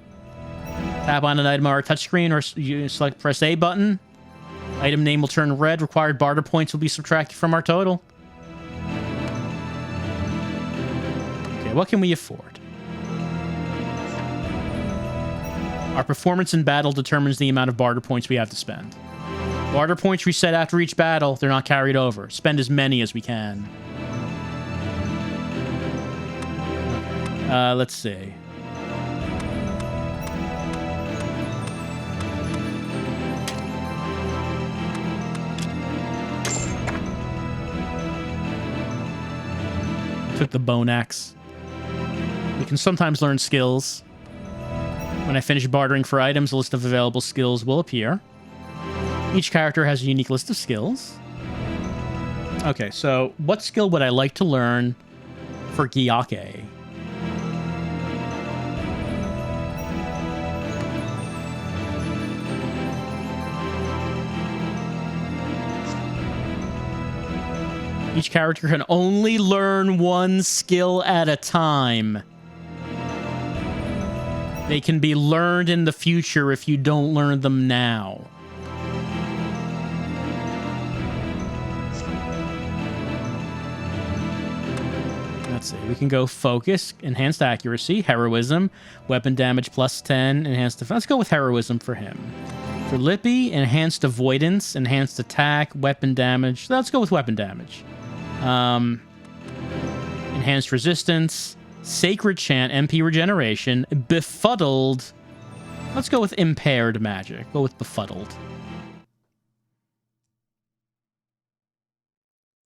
Tap on an item on our touchscreen or you select press A button. Item name will turn red. Required barter points will be subtracted from our total. Okay, what can we afford? Our performance in battle determines the amount of barter points we have to spend. Barter points reset after each battle. They're not carried over. Spend as many as we can. Let's see. Took the bone axe. We can sometimes learn skills. When I finish bartering for items, a list of available skills will appear. Each character has a unique list of skills. Okay, so what skill would I like to learn for Gyake? Each character can only learn one skill at a time. They can be learned in the future if you don't learn them now. Let's see. We can go Focus, Enhanced Accuracy, Heroism, Weapon Damage plus 10, Enhanced Defense. Let's go with Heroism for him. For Lippy, Enhanced Avoidance, Enhanced Attack, Weapon Damage. Let's go with Weapon Damage. Enhanced Resistance, Sacred Chant, MP Regeneration, Befuddled. Let's go with Impaired Magic. Go with Befuddled.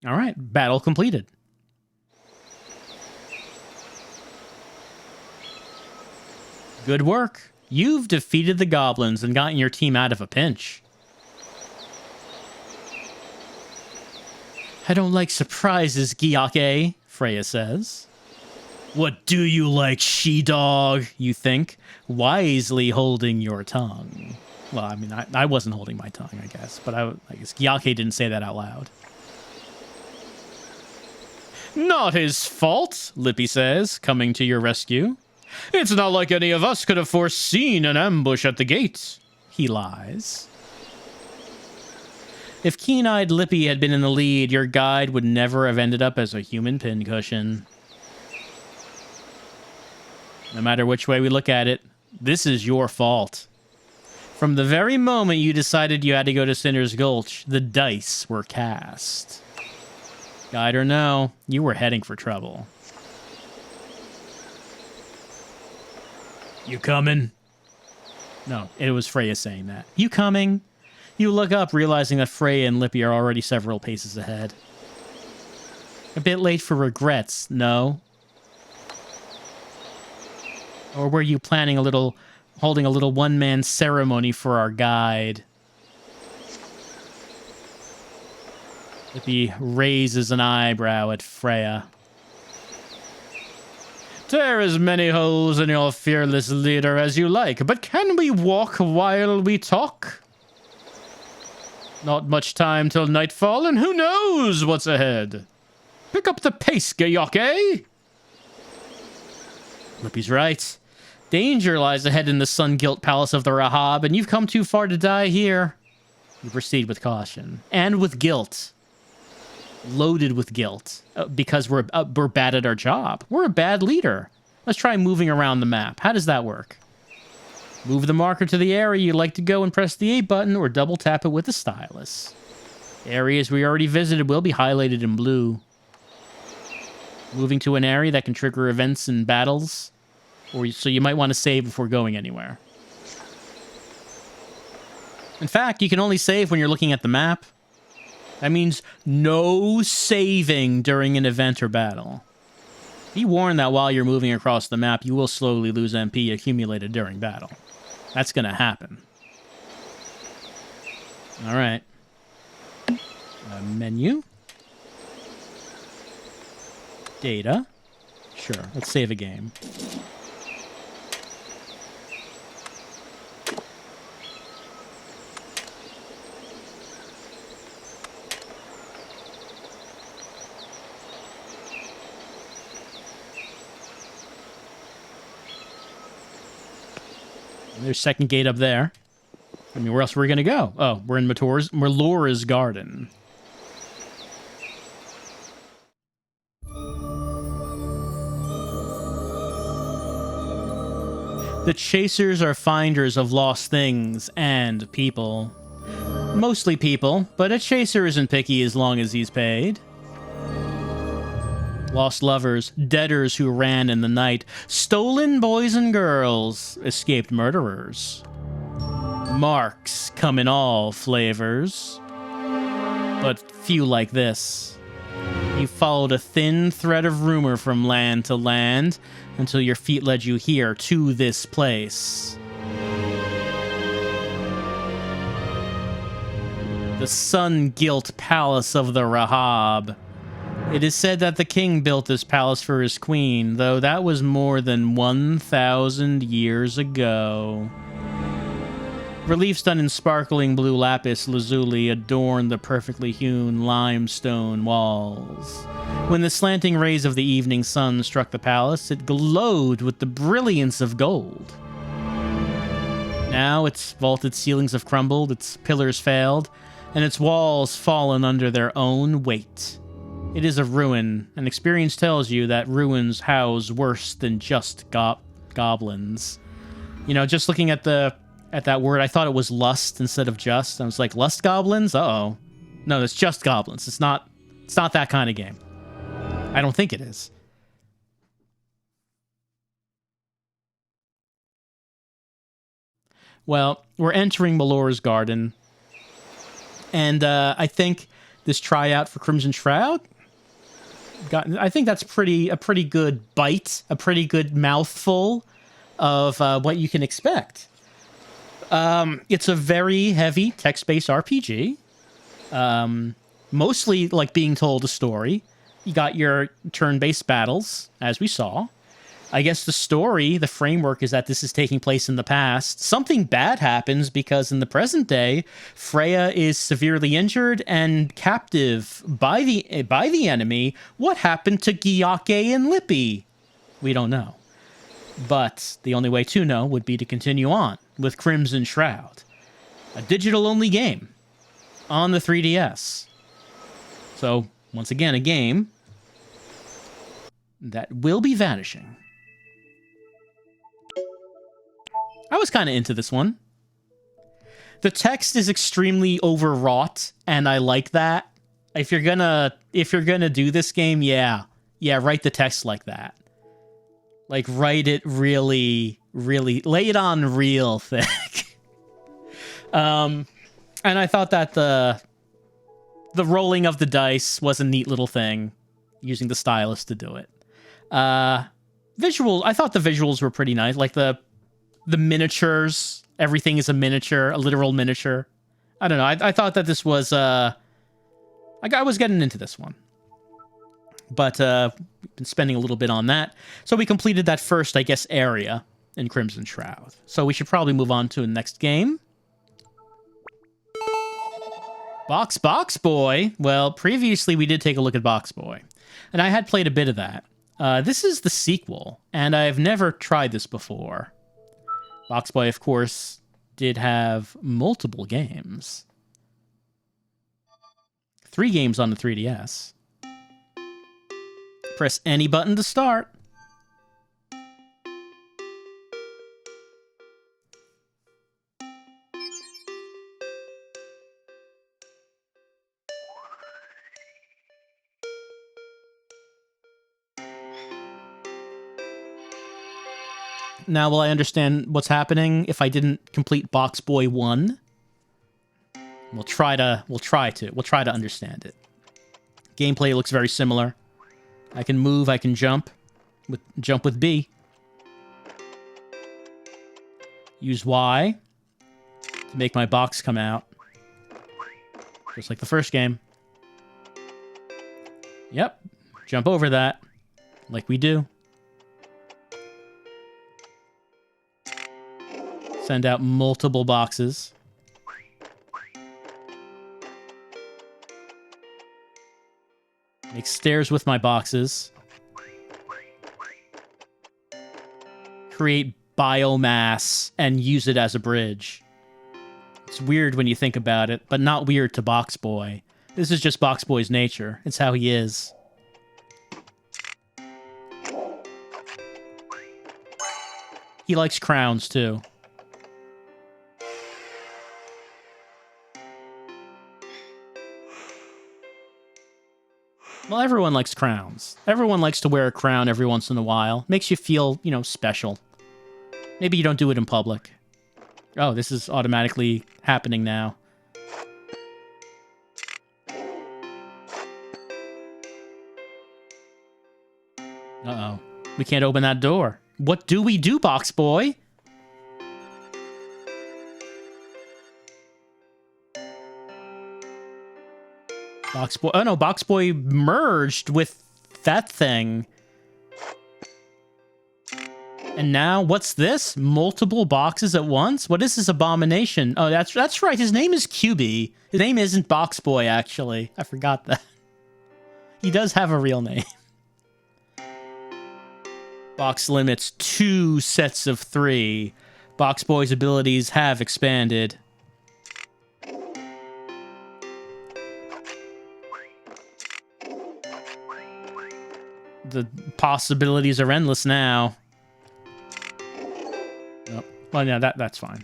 All right, battle completed. Good work. You've defeated the goblins and gotten your team out of a pinch. I don't like surprises, Gyake, Freya says. What do you like, she-dog, you think, wisely holding your tongue. Well, I mean, I wasn't holding my tongue, I guess, but I guess Gyake didn't say that out loud. Not his fault, Lippy says, coming to your rescue. It's not like any of us could have foreseen an ambush at the gate. He lies. If keen-eyed Lippy had been in the lead, your guide would never have ended up as a human pincushion. No matter which way we look at it, this is your fault. From the very moment you decided you had to go to Cinder's Gulch, the dice were cast. Guide or no, you were heading for trouble. You coming? No, it was Freya saying that. You coming? You look up, realizing that Freya and Lippy are already several paces ahead. A bit late for regrets, no? Or were you planning holding a little one-man ceremony for our guide? Lippy raises an eyebrow at Freya. Tear as many holes in your fearless leader as you like, but can we walk while we talk? Not much time till nightfall, and who knows what's ahead? Pick up the pace, Gyake! Lippy's right. Danger lies ahead in the sun-gilt palace of the Rahab, and you've come too far to die here. You proceed with caution. And with guilt. Loaded with guilt. Because we're bad at our job. We're a bad leader. Let's try moving around the map. How does that work? Move the marker to the area you'd like to go and press the A button, or double tap it with the stylus. Areas we already visited will be highlighted in blue. Moving to an area that can trigger events and battles. So you might want to save before going anywhere. In fact, you can only save when you're looking at the map. That means no saving during an event or battle. Be warned that while you're moving across the map, you will slowly lose MP accumulated during battle. That's going to happen. All right. Menu. Data. Sure, let's save a game. There's second gate up there. I mean, where else are we going to go? Oh, we're in Melora's garden. The chasers are finders of lost things and people. Mostly people, but a chaser isn't picky as long as he's paid. Lost lovers, debtors who ran in the night, stolen boys and girls, escaped murderers. Marks come in all flavors, but few like this. You followed a thin thread of rumor from land to land until your feet led you here to this place. The sun-gilt palace of the Rahab. It is said that the king built this palace for his queen, though that was more than 1,000 years ago. Reliefs done in sparkling blue lapis lazuli adorned the perfectly hewn limestone walls. When the slanting rays of the evening sun struck the palace, it glowed with the brilliance of gold. Now its vaulted ceilings have crumbled, its pillars failed, and its walls fallen under their own weight. It is a ruin, and experience tells you that ruins house worse than just goblins. You know, just looking at that word, I thought it was lust instead of just. I was like, lust goblins? Uh-oh. No, it's just goblins. It's not that kind of game. I don't think it is. Well, we're entering Melora's garden. And I think this tryout for Crimson Shroud, I think that's a pretty good bite, a pretty good mouthful of what you can expect. It's a very heavy text-based RPG. Mostly like being told a story. You got your turn-based battles, as we saw. I guess the story, the framework is that this is taking place in the past. Something bad happens because in the present day, Freya is severely injured and captive by the enemy. What happened to Gyake and Lippy? We don't know. But the only way to know would be to continue on with Crimson Shroud, a digital-only game on the 3DS. So, once again, a game that will be vanishing. I was kind of into this one. The text is extremely overwrought, and I like that. If you're gonna do this game, yeah, write the text like that. Like, write it really, really, lay it on real thick. And I thought that the rolling of the dice was a neat little thing, using the stylus to do it. Visuals, I thought the visuals were pretty nice, like the miniatures. Everything is a miniature, a literal miniature. I don't know. I thought that this was I was getting into this one. But we've been spending a little bit on that. So we completed that first, I guess, area in Crimson Shroud. So we should probably move on to the next game. BoxBoxBoy. Well, previously we did take a look at BoxBoy. And I had played a bit of that. This is the sequel, and I've never tried this before. BoxBoy, of course, did have multiple games. 3 games on the 3DS. Press any button to start. Now, will I understand what's happening if I didn't complete BoxBoy 1? We'll try to understand it. Gameplay looks very similar. I can move, I can jump with B. Use Y to make my box come out. Just like the first game. Yep. Jump over that. Like we do. Send out multiple boxes. Make stairs with my boxes. Create biomass and use it as a bridge. It's weird when you think about it, but not weird to BoxBoy. This is just BoxBoy's nature. It's how he is. He likes crowns, too. Well, everyone likes crowns. Everyone likes to wear a crown every once in a while. Makes you feel, you know, special. Maybe you don't do it in public. Oh, this is automatically happening now. Uh-oh. We can't open that door. What do we do, BoxBoy? BoxBoy. Oh no, BoxBoy merged with that thing. And now, what's this? Multiple boxes at once? What is this abomination? Oh, that's right. His name is QB. His name isn't BoxBoy, actually. I forgot that. He does have a real name. Box limits 2 sets of 3. BoxBoy's abilities have expanded. The possibilities are endless now. Oh, well, yeah, that's fine.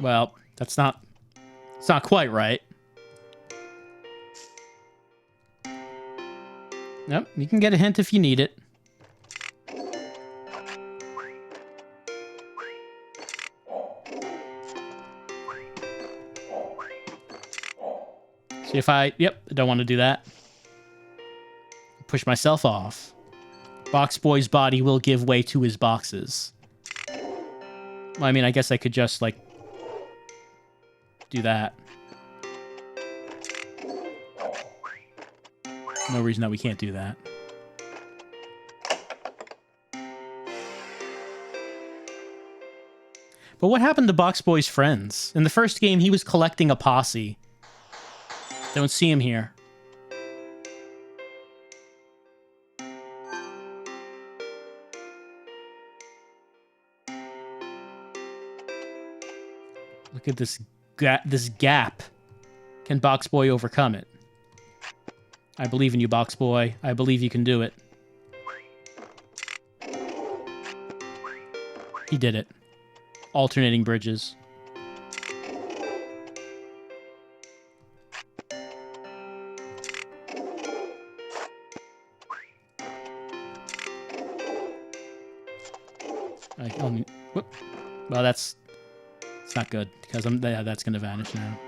Well, it's not quite right. Nope, you can get a hint if you need it. See if I don't want to do that. Push myself off. BoxBoy's body will give way to his boxes. Well, I mean, I guess I could just, like, do that. No reason that we can't do that. But what happened to BoxBoy's friends? In the first game, he was collecting a posse. Don't see him here. Look at this gap. Can BoxBoy overcome it? I believe in you, BoxBoy. I believe you can do it. He did it. Alternating bridges. Well, it's not good because that's going to vanish now.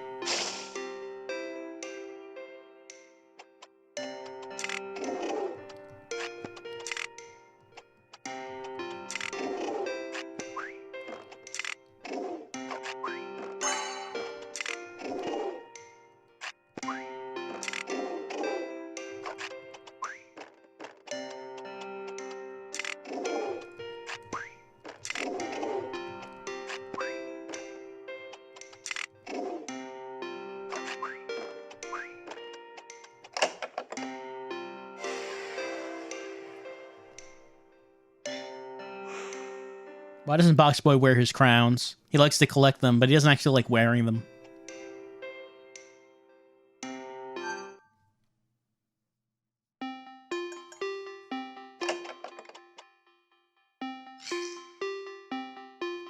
Why doesn't BoxBoy wear his crowns? He likes to collect them, but he doesn't actually like wearing them.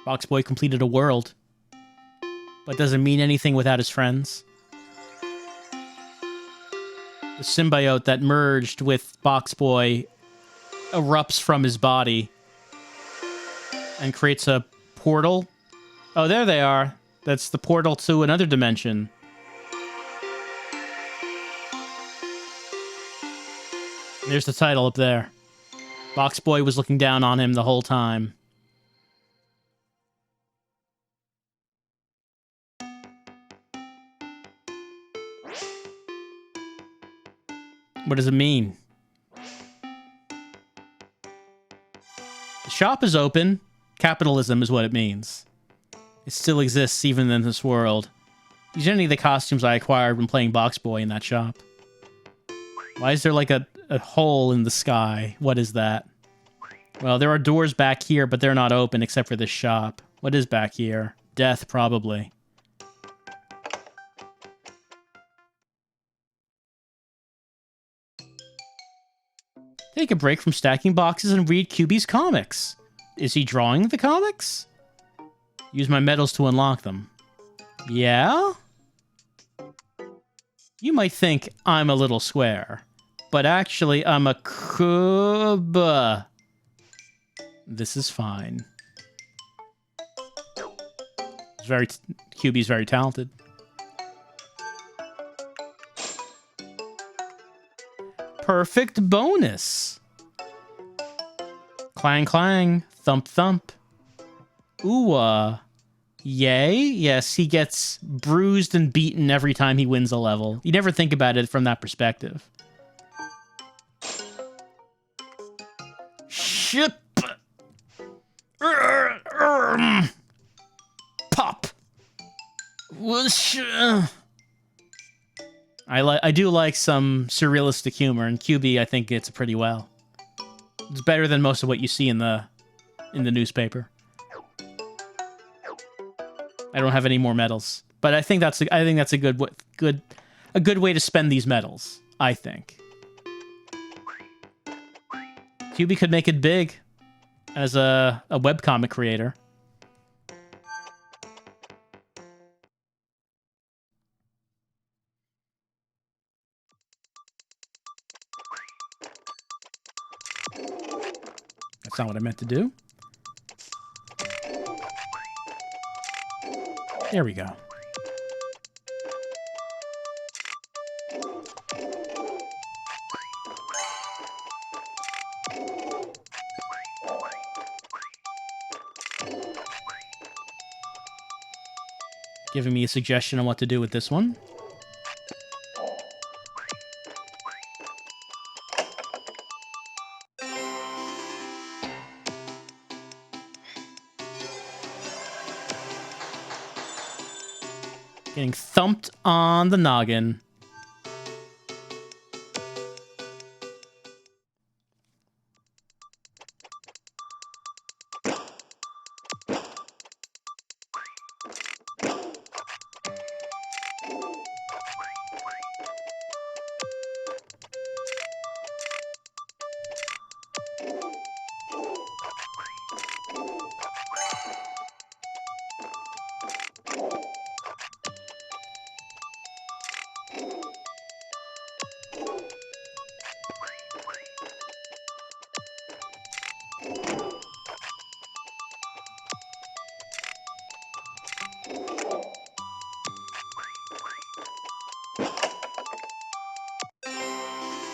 BoxBoy completed a world, but doesn't mean anything without his friends. The symbiote that merged with BoxBoy erupts from his body and creates a portal. Oh, there they are. That's the portal to another dimension. There's the title up there. BoxBoy was looking down on him the whole time. What does it mean? The shop is open. Capitalism is what it means. It still exists even in this world. These are any of the costumes I acquired when playing BoxBoy in that shop. Why is there like a hole in the sky? What is that? Well, there are doors back here, but they're not open except for this shop. What is back here? Death, probably. Take a break from stacking boxes and read QB's comics. Is he drawing the comics? Use my medals to unlock them. Yeah? You might think I'm a little square, but actually I'm a cube. This is fine. QB's very talented. Perfect bonus. Clang, clang. Thump, thump. Ooh, yay. Yes, he gets bruised and beaten every time he wins a level. You never think about it from that perspective. Ship. Pop. Whoosh. I do like some surrealistic humor, and QB I think gets it pretty well. It's better than most of what you see in the newspaper. I don't have any more medals, but I think that's a good way to spend these medals. I think QB could make it big as a webcomic creator. That's not what I meant to do. There we go. Giving me a suggestion on what to do with this one. Getting thumped on the noggin.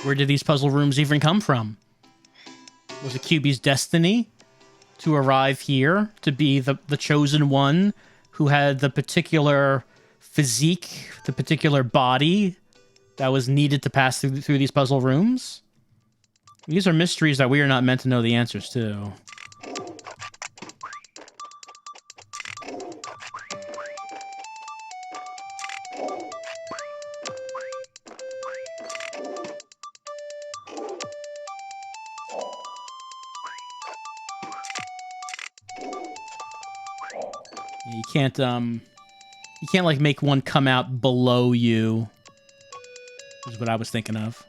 Where did these puzzle rooms even come from? Was it QB's destiny to arrive here, to be the chosen one who had the particular physique, the particular body that was needed to pass through these puzzle rooms? These are mysteries that we are not meant to know the answers to. you can't like make one come out below you. Is what I was thinking of.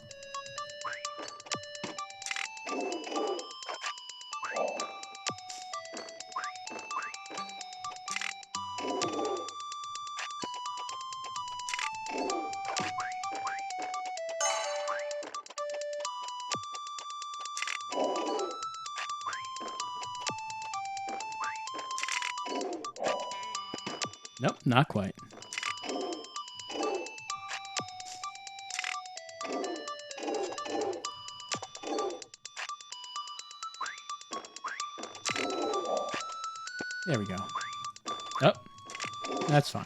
Nope, not quite. There we go. Oh, that's fine.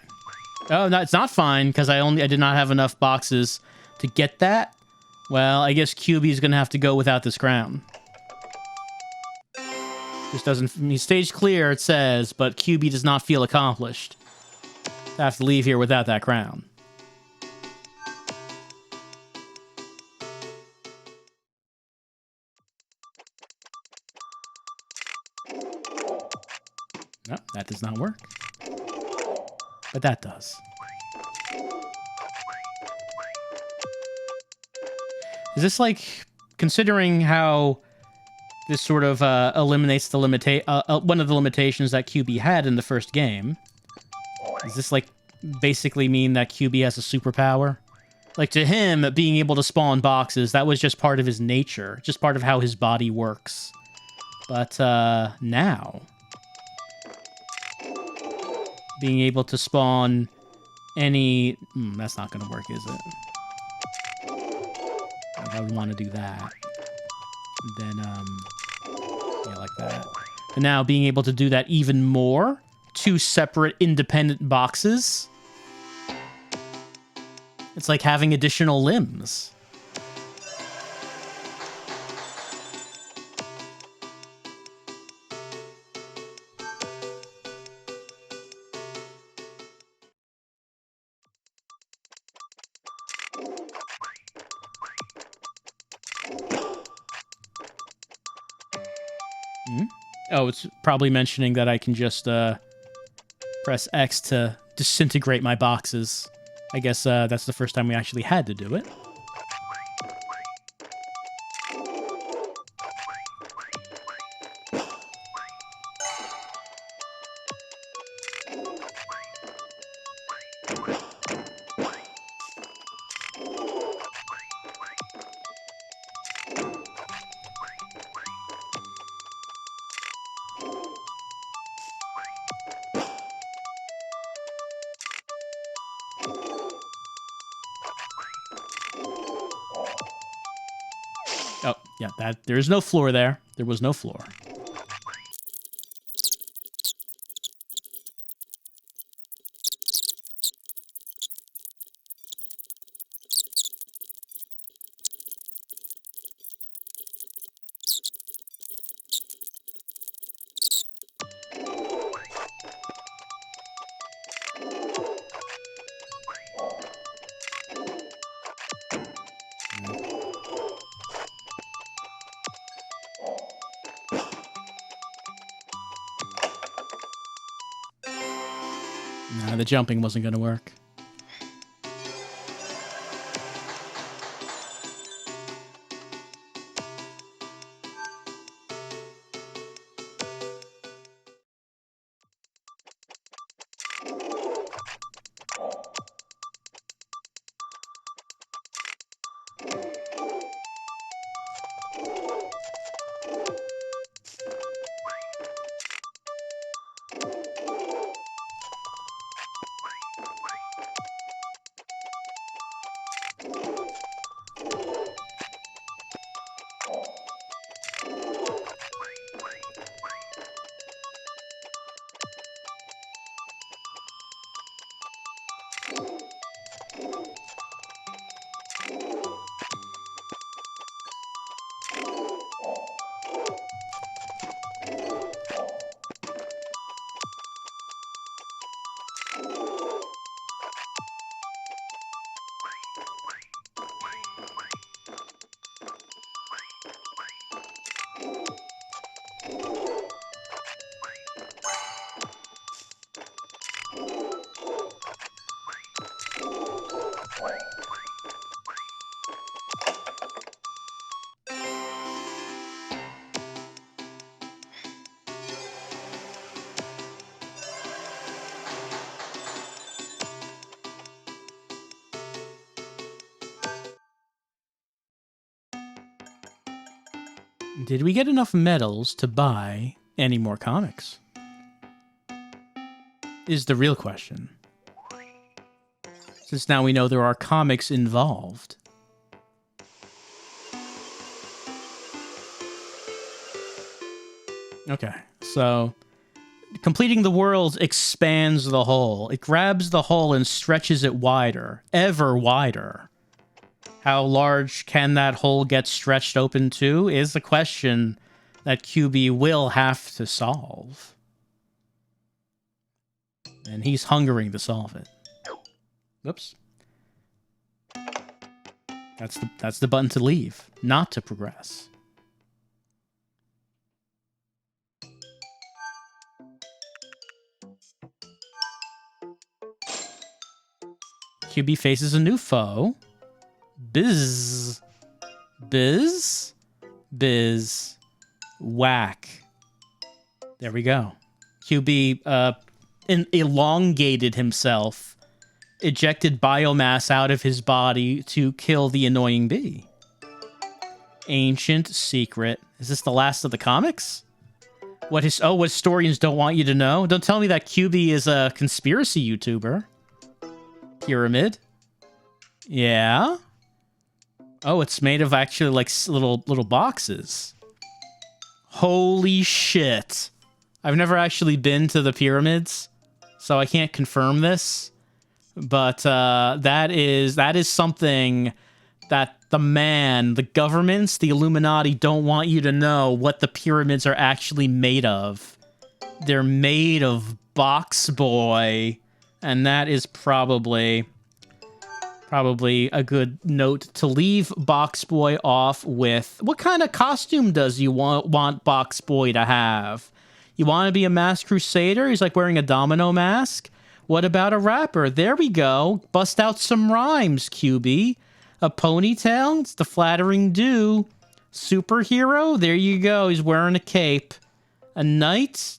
Oh, no, it's not fine because I did not have enough boxes to get that. Well, I guess QB's gonna have to go without this crown. This doesn't. Stage clear, it says, but QB does not feel accomplished. I have to leave here without that crown. No, that does not work. But that does. Is this like, considering how this sort of eliminates the one of the limitations that QB had in the first game? Does this like basically mean that QB has a superpower? Like to him, being able to spawn boxes, that was just part of his nature, just part of how his body works. But now, being able to spawn any... that's not going to work, is it? I would want to do that. Then, yeah, like that. And now being able to do that even more, 2 separate independent boxes. It's like having additional limbs. Oh, it's probably mentioning that I can just press X to disintegrate my boxes. I guess that's the first time we actually had to do it. Oh, yeah, there is no floor there. There was no floor. Nah, the jumping wasn't going to work. Did we get enough medals to buy any more comics? Is the real question. Since now we know there are comics involved. Okay, so completing the world expands the hole. It grabs the hole and stretches it wider, ever wider. How large can that hole get stretched open to is the question that QB will have to solve. And he's hungering to solve it. Oops. That's the button to leave, not to progress. QB faces a new foe. Biz. Biz. Biz. Whack. There we go. QB elongated himself, ejected biomass out of his body to kill the annoying bee. Ancient secret. Is this the last of the comics? What historians don't want you to know? Don't tell me that QB is a conspiracy YouTuber. Pyramid. Yeah. Oh, it's made of actually like little boxes. Holy shit. I've never actually been to the pyramids, so I can't confirm this. But that is something that the governments, the Illuminati don't want you to know what the pyramids are actually made of. They're made of BoxBoy, and that is probably a good note to leave BoxBoy off with. What kind of costume does you want BoxBoy to have? You want to be a masked crusader? He's like wearing a domino mask. What about a rapper? There we go. Bust out some rhymes, QB. A ponytail? It's the flattering do. Superhero? There you go. He's wearing a cape. A knight?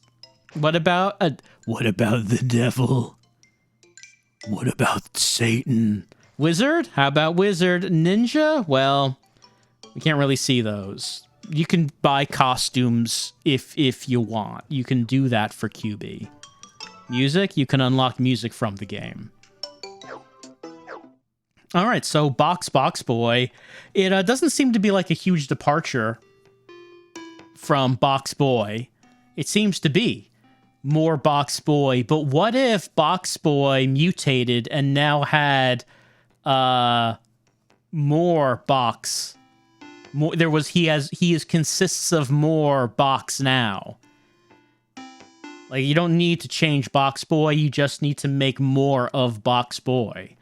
What about the devil? What about Satan? Wizard? How about wizard? Ninja? Well, we can't really see those. You can buy costumes if you want. You can do that for QB. Music? You can unlock music from the game. All right, so BoxBoxBoy. It doesn't seem to be like a huge departure from BoxBoy. It seems to be more BoxBoy. But what if BoxBoy mutated and now had more box? More, he consists of more box now. Like, you don't need to change BoxBoy, you just need to make more of BoxBoy.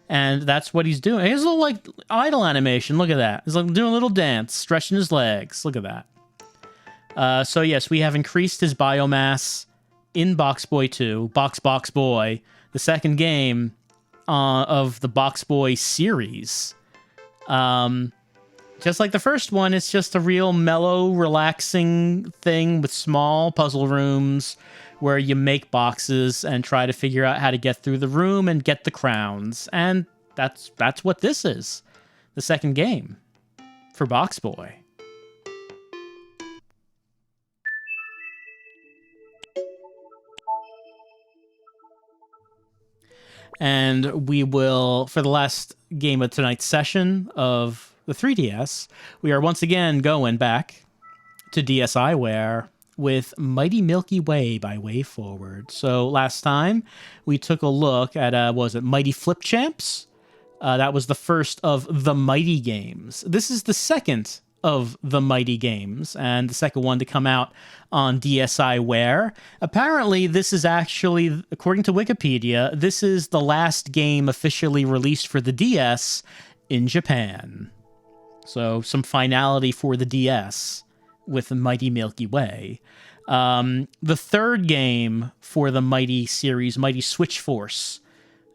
And that's what he's doing. He's a little, like, idle animation. Look at that. He's like doing a little dance, stretching his legs. Look at that. So, yes, we have increased his biomass in BoxBoy 2, BoxBoxBoy, the second game of the BoxBoy series. Just like the first one, it's just a real mellow, relaxing thing with small puzzle rooms where you make boxes and try to figure out how to get through the room and get the crowns. And that's what this is. The second game for BoxBoy. And we will, for the last game of tonight's session of the 3DS, we are once again going back to DSiWare with Mighty Milky Way by Way Forward. So last time we took a look at, Mighty Flip Champs? That was the first of the Mighty games. This is the second of the Mighty games, and the second one to come out on DSiWare. Apparently, this is actually, according to Wikipedia, this is the last game officially released for the DS in Japan. So some finality for the DS with the Mighty Milky Way. The third game for the Mighty series, Mighty Switch Force,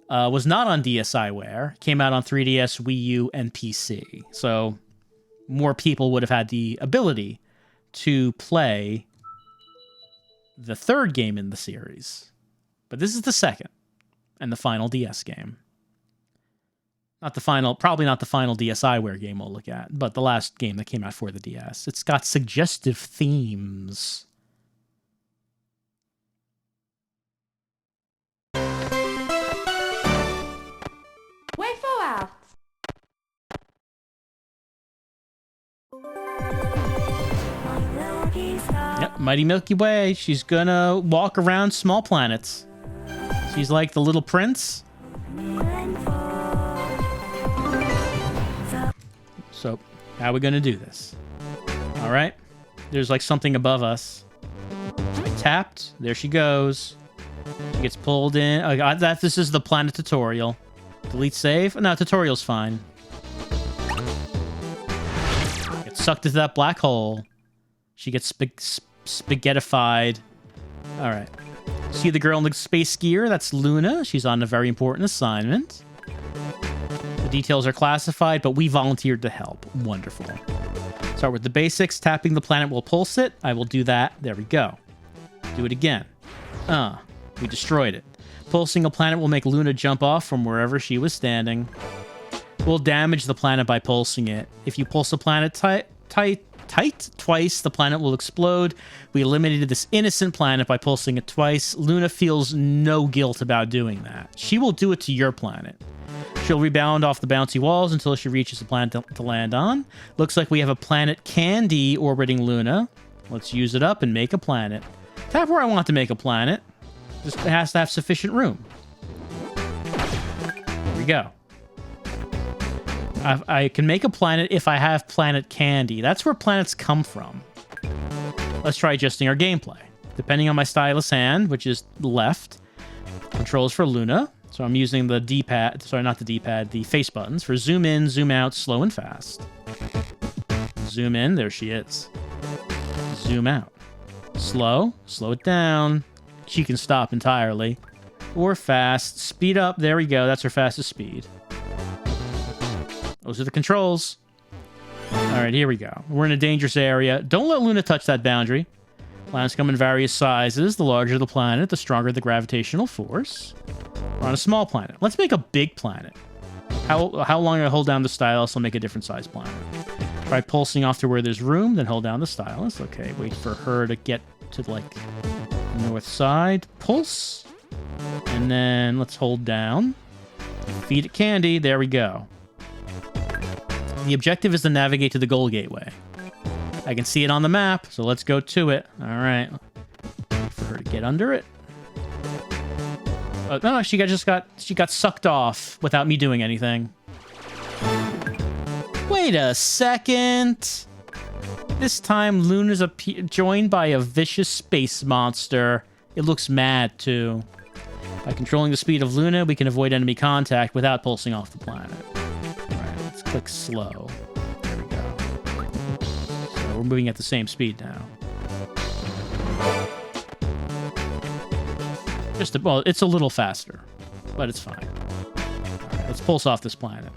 was not on DSiWare. Came out on 3DS, Wii U, and PC. So more people would have had the ability to play the third game in the series. But this is the second and the final DS game. Not the final, probably not the final DSiWare game we'll look at, but the last game that came out for the DS. It's got suggestive themes. Way forward. Yep, Mighty Milky Way. She's gonna walk around small planets. She's like the little prince. So, how are we gonna do this? All right. There's like something above us. I tapped. There she goes. She gets pulled in. This is the planet tutorial. Delete save. No, tutorial's fine. Gets sucked into that black hole. She gets spaghettified. All right. See the girl in the space skier? That's Luna. She's on a very important assignment. The details are classified, but we volunteered to help. Wonderful. Start with the basics. Tapping the planet will pulse it. I will do that. There we go. Do it again. We destroyed it. Pulsing a planet will make Luna jump off from wherever she was standing. We'll damage the planet by pulsing it. If you pulse a planet tight twice, the planet will explode. We eliminated this innocent planet by pulsing it twice. Luna feels no guilt about doing that. She will do it to your planet. She'll rebound off the bouncy walls until she reaches a planet to land on. Looks like we have a planet Candy orbiting Luna. Let's use it up and make a planet. Tap where I want to make a planet. Just it has to have sufficient room. There we go. I can make a planet if I have planet Candy. That's where planets come from. Let's try adjusting our gameplay. Depending on my stylus hand, which is left, controls for Luna. So I'm using the D-pad, sorry, not the D-pad, the face buttons for zoom in, zoom out, slow and fast. Zoom in, there she is. Zoom out. Slow, slow it down. She can stop entirely. Or fast, speed up, there we go, that's her fastest speed. Those are the controls. All right, here we go. We're in a dangerous area. Don't let Luna touch that boundary. Planets come in various sizes. The larger the planet, the stronger the gravitational force. We're on a small planet. Let's make a big planet. How long I hold down the stylus will make a different size planet. Try pulsing off to where there's room, then hold down the stylus. Okay, wait for her to get to, like, the north side. Pulse. And then let's hold down. Feed it candy. There we go. The objective is to navigate to the goal gateway. I can see it on the map, so let's go to it. All right. Wait for her to get under it. Oh, no, she got sucked off without me doing anything. Wait a second. This time, Luna's joined by a vicious space monster. It looks mad, too. By controlling the speed of Luna, we can avoid enemy contact without pulsing off the planet. Click slow. There we go. So we're moving at the same speed now. Well, it's a little faster, but it's fine. All right, let's pulse off this planet.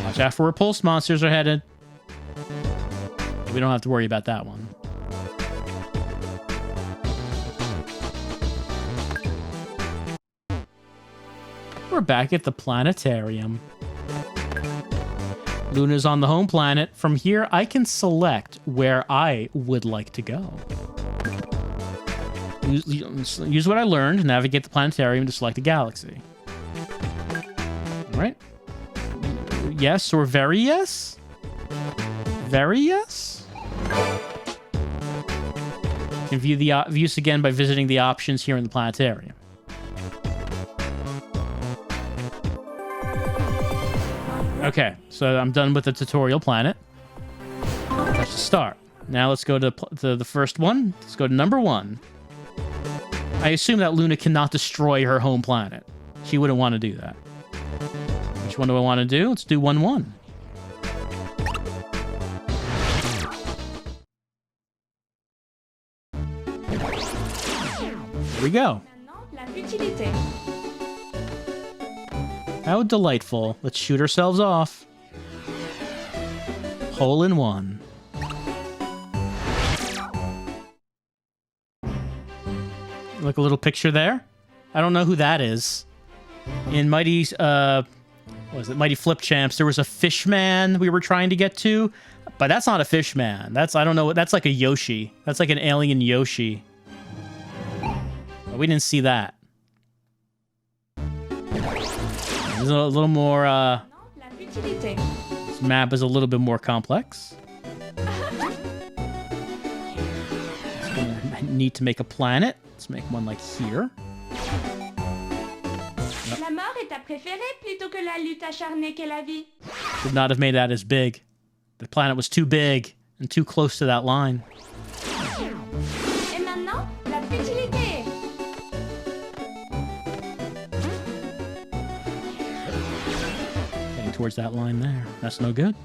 Watch out for where pulse monsters are headed. We don't have to worry about that one. We're back at the planetarium. Luna's on the home planet. From here, I can select where I would like to go. Use what I learned, navigate the planetarium to select a galaxy. All right. Yes or very yes? Very yes? You can view the views again by visiting the options here in the planetarium. Okay, so I'm done with the tutorial planet. That's the start. Now let's go to the first one. Let's go to number 1. I assume that Luna cannot destroy her home planet. She wouldn't want to do that. Which one do I want to do? Let's do 1-1. Here we go. How delightful. Let's shoot ourselves off. Hole in one. Look, a little picture there. I don't know who that is. In Mighty, what was it? Mighty Flip Champs, there was a fish man we were trying to get to, but that's not a fish man. That's, I don't know, that's like a Yoshi. That's like an alien Yoshi. But we didn't see that. There's a little more, this map is a little bit more complex. I need to make a planet. Let's make one like here. La mort est ta préférée plutôt que la lutte acharnée qu'est la vie. Should not have made that as big. The planet was too big and too close to that line. Et maintenant, la futilité. Heading towards that line there. That's no good.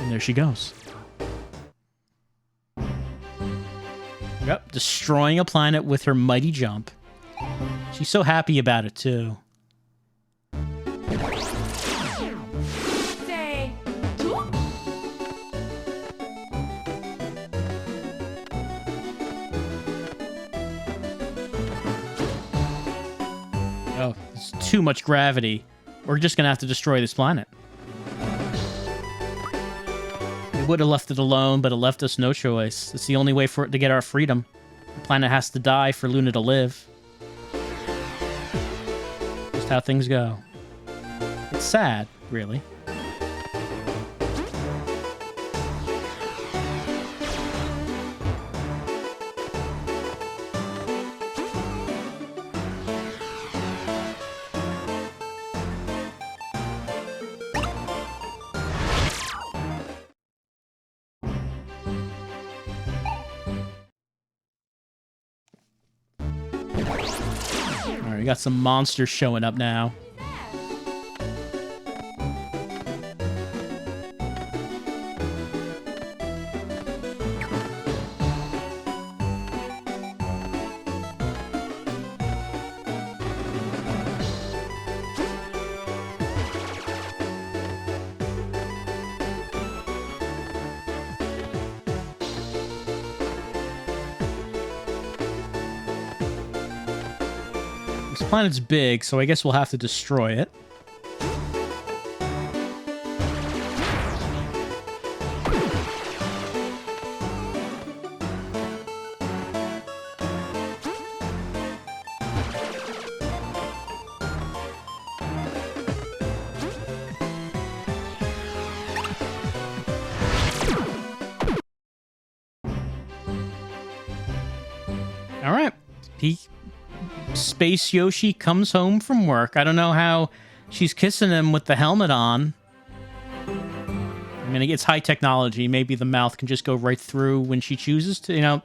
There she goes. Yep, destroying a planet with her mighty jump. She's so happy about it, too. C'est tout? Oh, it's too much gravity. We're just gonna have to destroy this planet. It would have left it alone, but it left us no choice. It's the only way for it to get our freedom. The planet has to die for Luna to live. Just how things go. It's sad, really. Alright, we got some monsters showing up now. This planet's big, so I guess we'll have to destroy it. All right. Space Yoshi comes home from work. I don't know how she's kissing him with the helmet on. I mean, it's high technology. Maybe the mouth can just go right through when she chooses to. You know,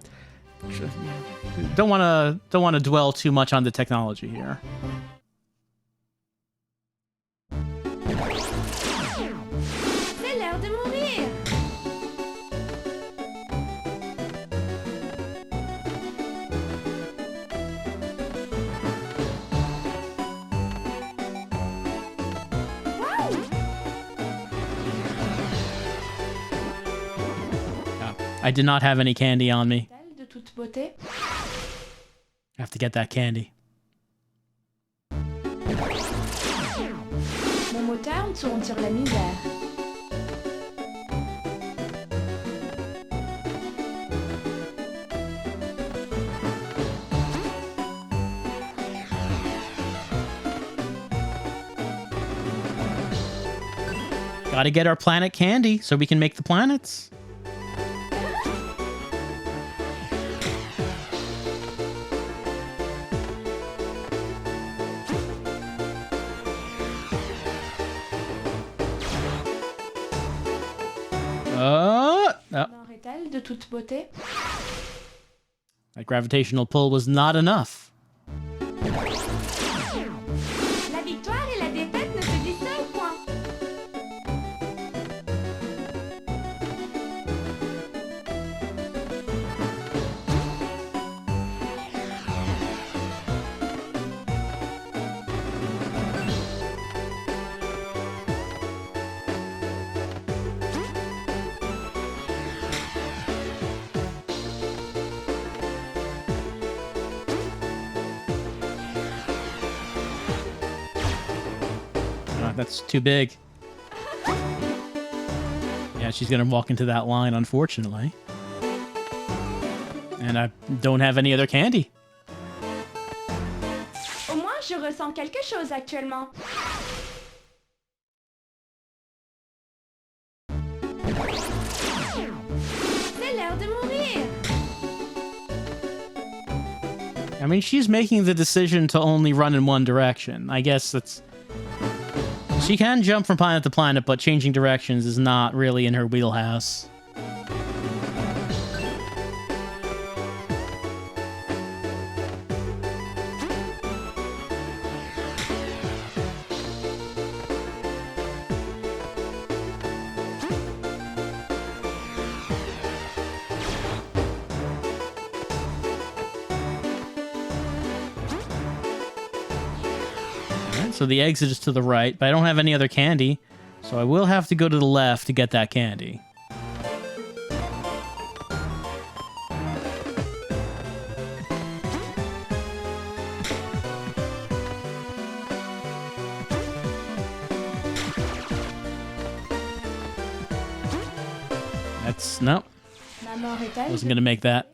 don't want to dwell too much on the technology here. C'est l'heure de mourir. I did not have any candy on me. De toute beauté. I have to get that candy. Mon moteur tourne sur la misère. Gotta get our planet candy so we can make the planets. Mort est-elle de toute beauté? That gravitational pull was not enough. La victoire et la défaite ne se distinguent point. That's too big. Yeah, she's gonna walk into that line, unfortunately. And I don't have any other candy. Au moins, je ressens quelque chose actuellement. C'est l'heure de mourir. I mean, she's making the decision to only run in one direction. I guess that's... She can jump from planet to planet, but changing directions is not really in her wheelhouse. So the exit is to the right, but I don't have any other candy, so I will have to go to the left to get that candy. That's... nope. Wasn't gonna make that.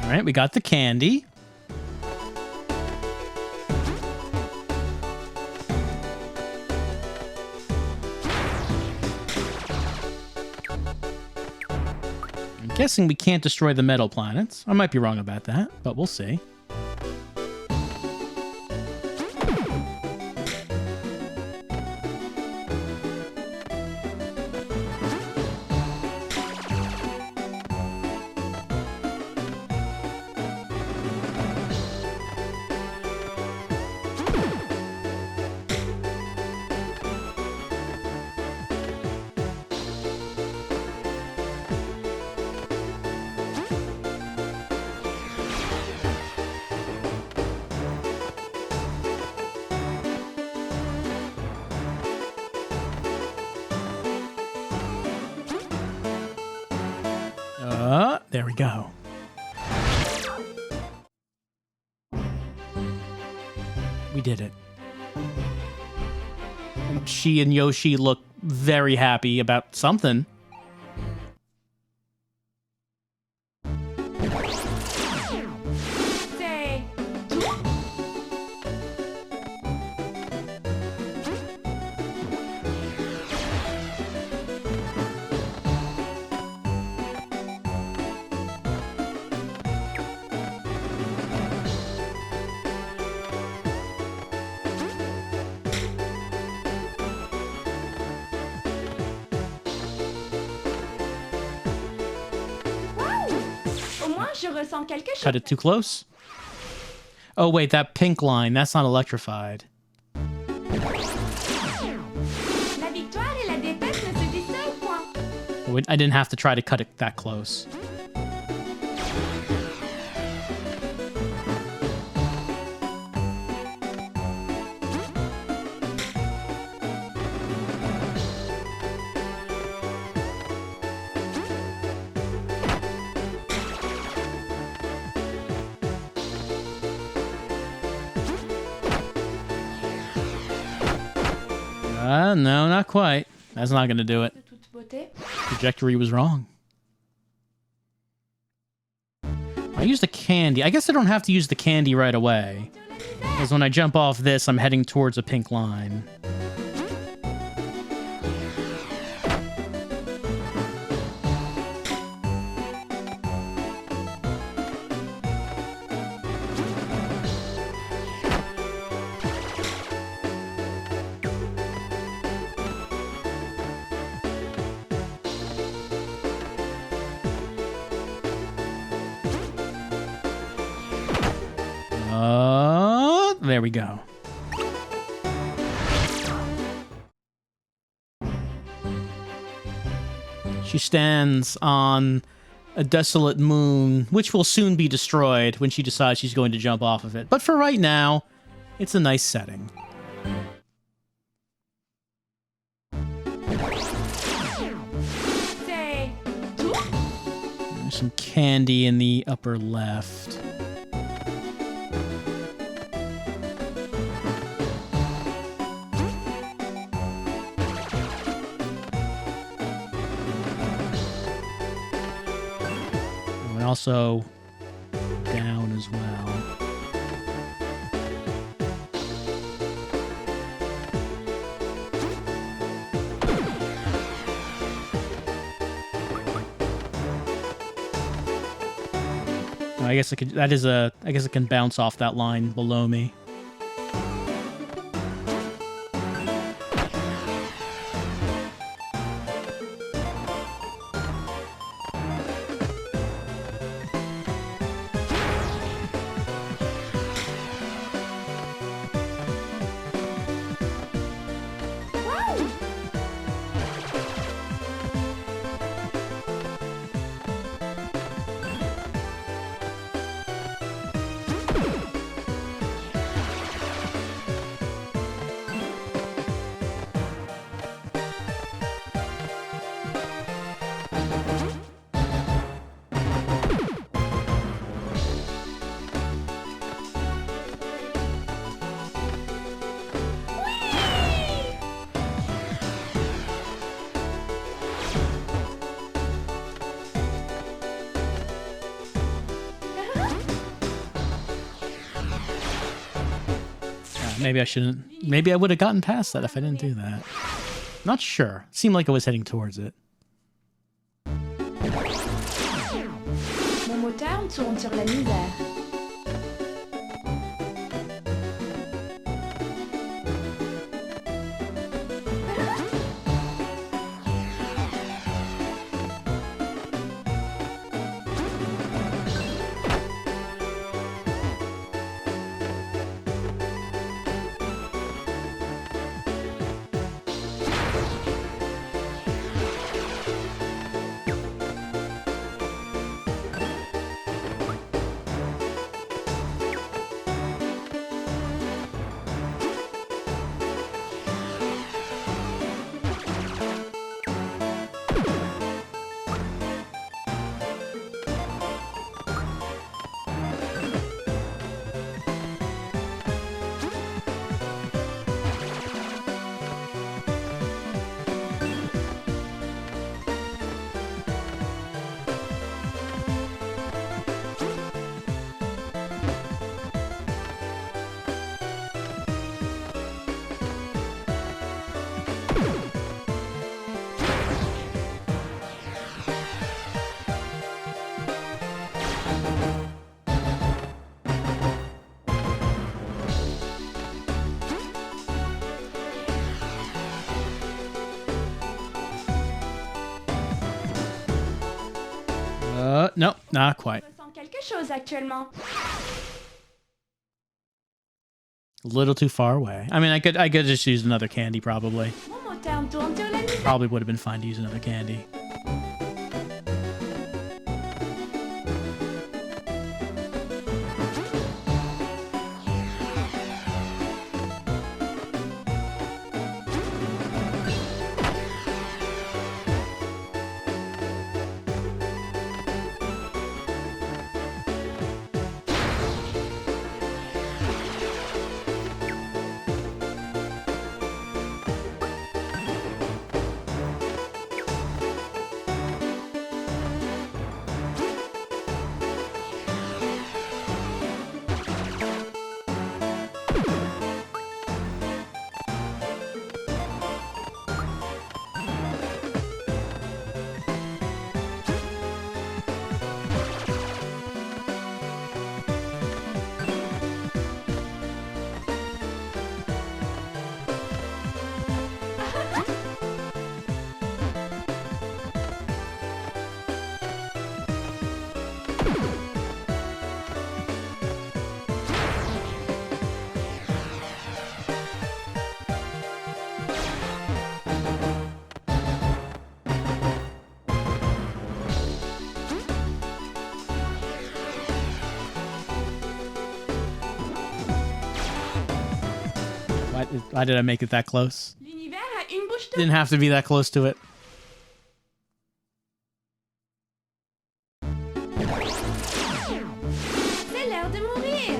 All right, we got the candy. I'm guessing we can't destroy the metal planets. I might be wrong about that, but we'll see. There we go. We did it. And she and Yoshi look very happy about something. Cut it too close? Oh, wait, that pink line, that's not electrified. I didn't have to try to cut it that close. No, not quite. That's not going to do it. De toute beauté. Trajectory was wrong. I used the candy. I guess I don't have to use the candy right away. Because when I jump off this, I'm heading towards a pink line. There we go. She stands on a desolate moon, which will soon be destroyed when she decides she's going to jump off of it. But for right now, it's a nice setting. C'est tout? There's some candy in the upper left. Also down as well. I guess I could. That is a. I guess it can bounce off that line below me. Maybe I shouldn't. Maybe I would have gotten past that if I didn't do that. Not sure. Seemed like I was heading towards it. Mon moteur tourne sur la misère. No, not quite. Je sens quelque chose actuellement. A little too far away. I mean, I could just use another candy probably. Mon moteur tourne sur la misère. Probably would have been fine to use another candy. Why did I make it that close? L'univers a une bouche de... Didn't have to be that close to it. C'est l'heure de mourir.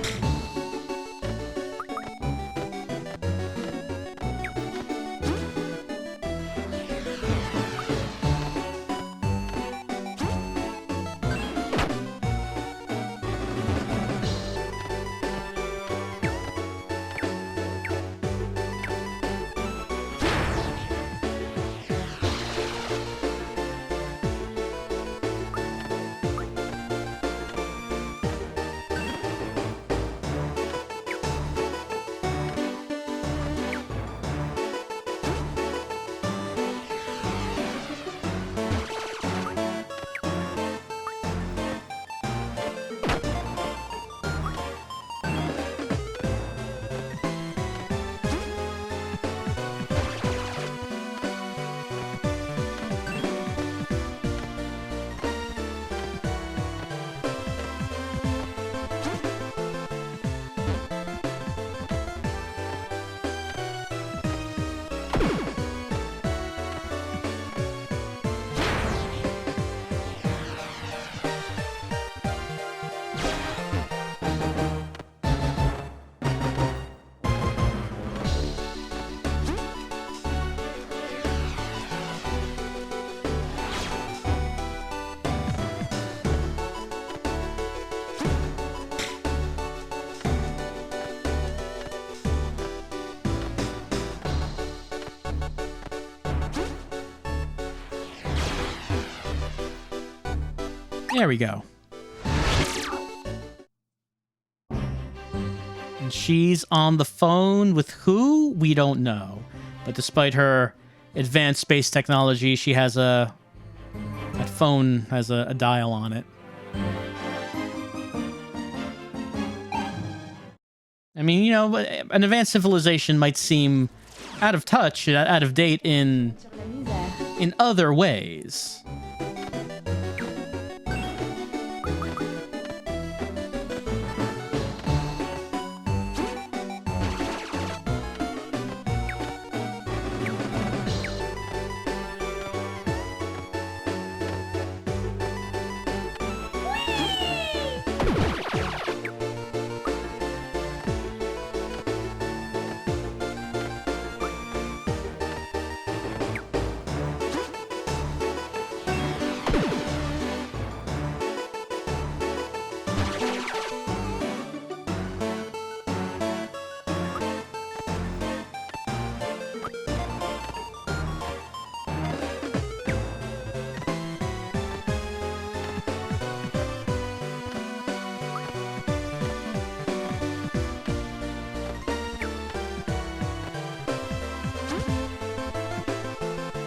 There we go. And she's on the phone with who? We don't know. But despite her advanced space technology, she has that phone has a dial on it. I mean, you know, an advanced civilization might seem out of touch, out of date in other ways.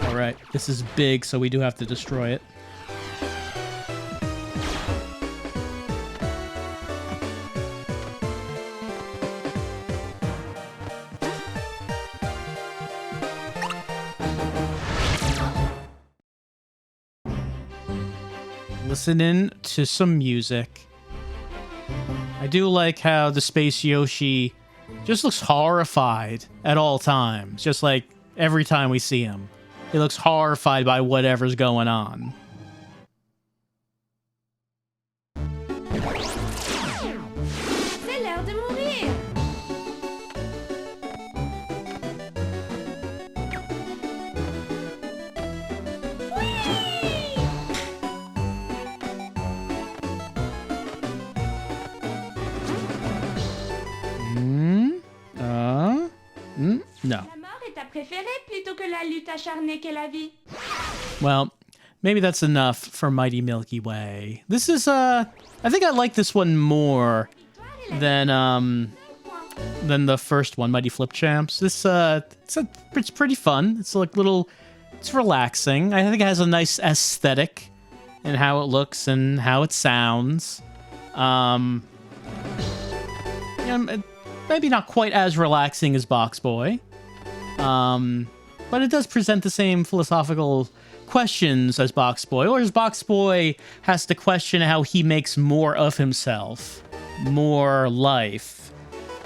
Alright, this is big, so we do have to destroy it. Listening to some music. I do like how the Space Yoshi just looks horrified at all times. Just like every time we see him. He looks horrified by whatever's going on. C'est l'heure de mourir. No. La mort est ta préférée plutôt que la lutte acharnée qu'est la vie. Well, maybe that's enough for Mighty Milky Way. This is, I think I like this one more than the first one, Mighty Flip Champs. This, it's pretty fun. It's like it's relaxing. I think it has a nice aesthetic in how it looks and how it sounds. Maybe not quite as relaxing as BoxBoy. But it does present the same philosophical questions as BoxBoy, or as BoxBoy has to question how he makes more of himself, more life.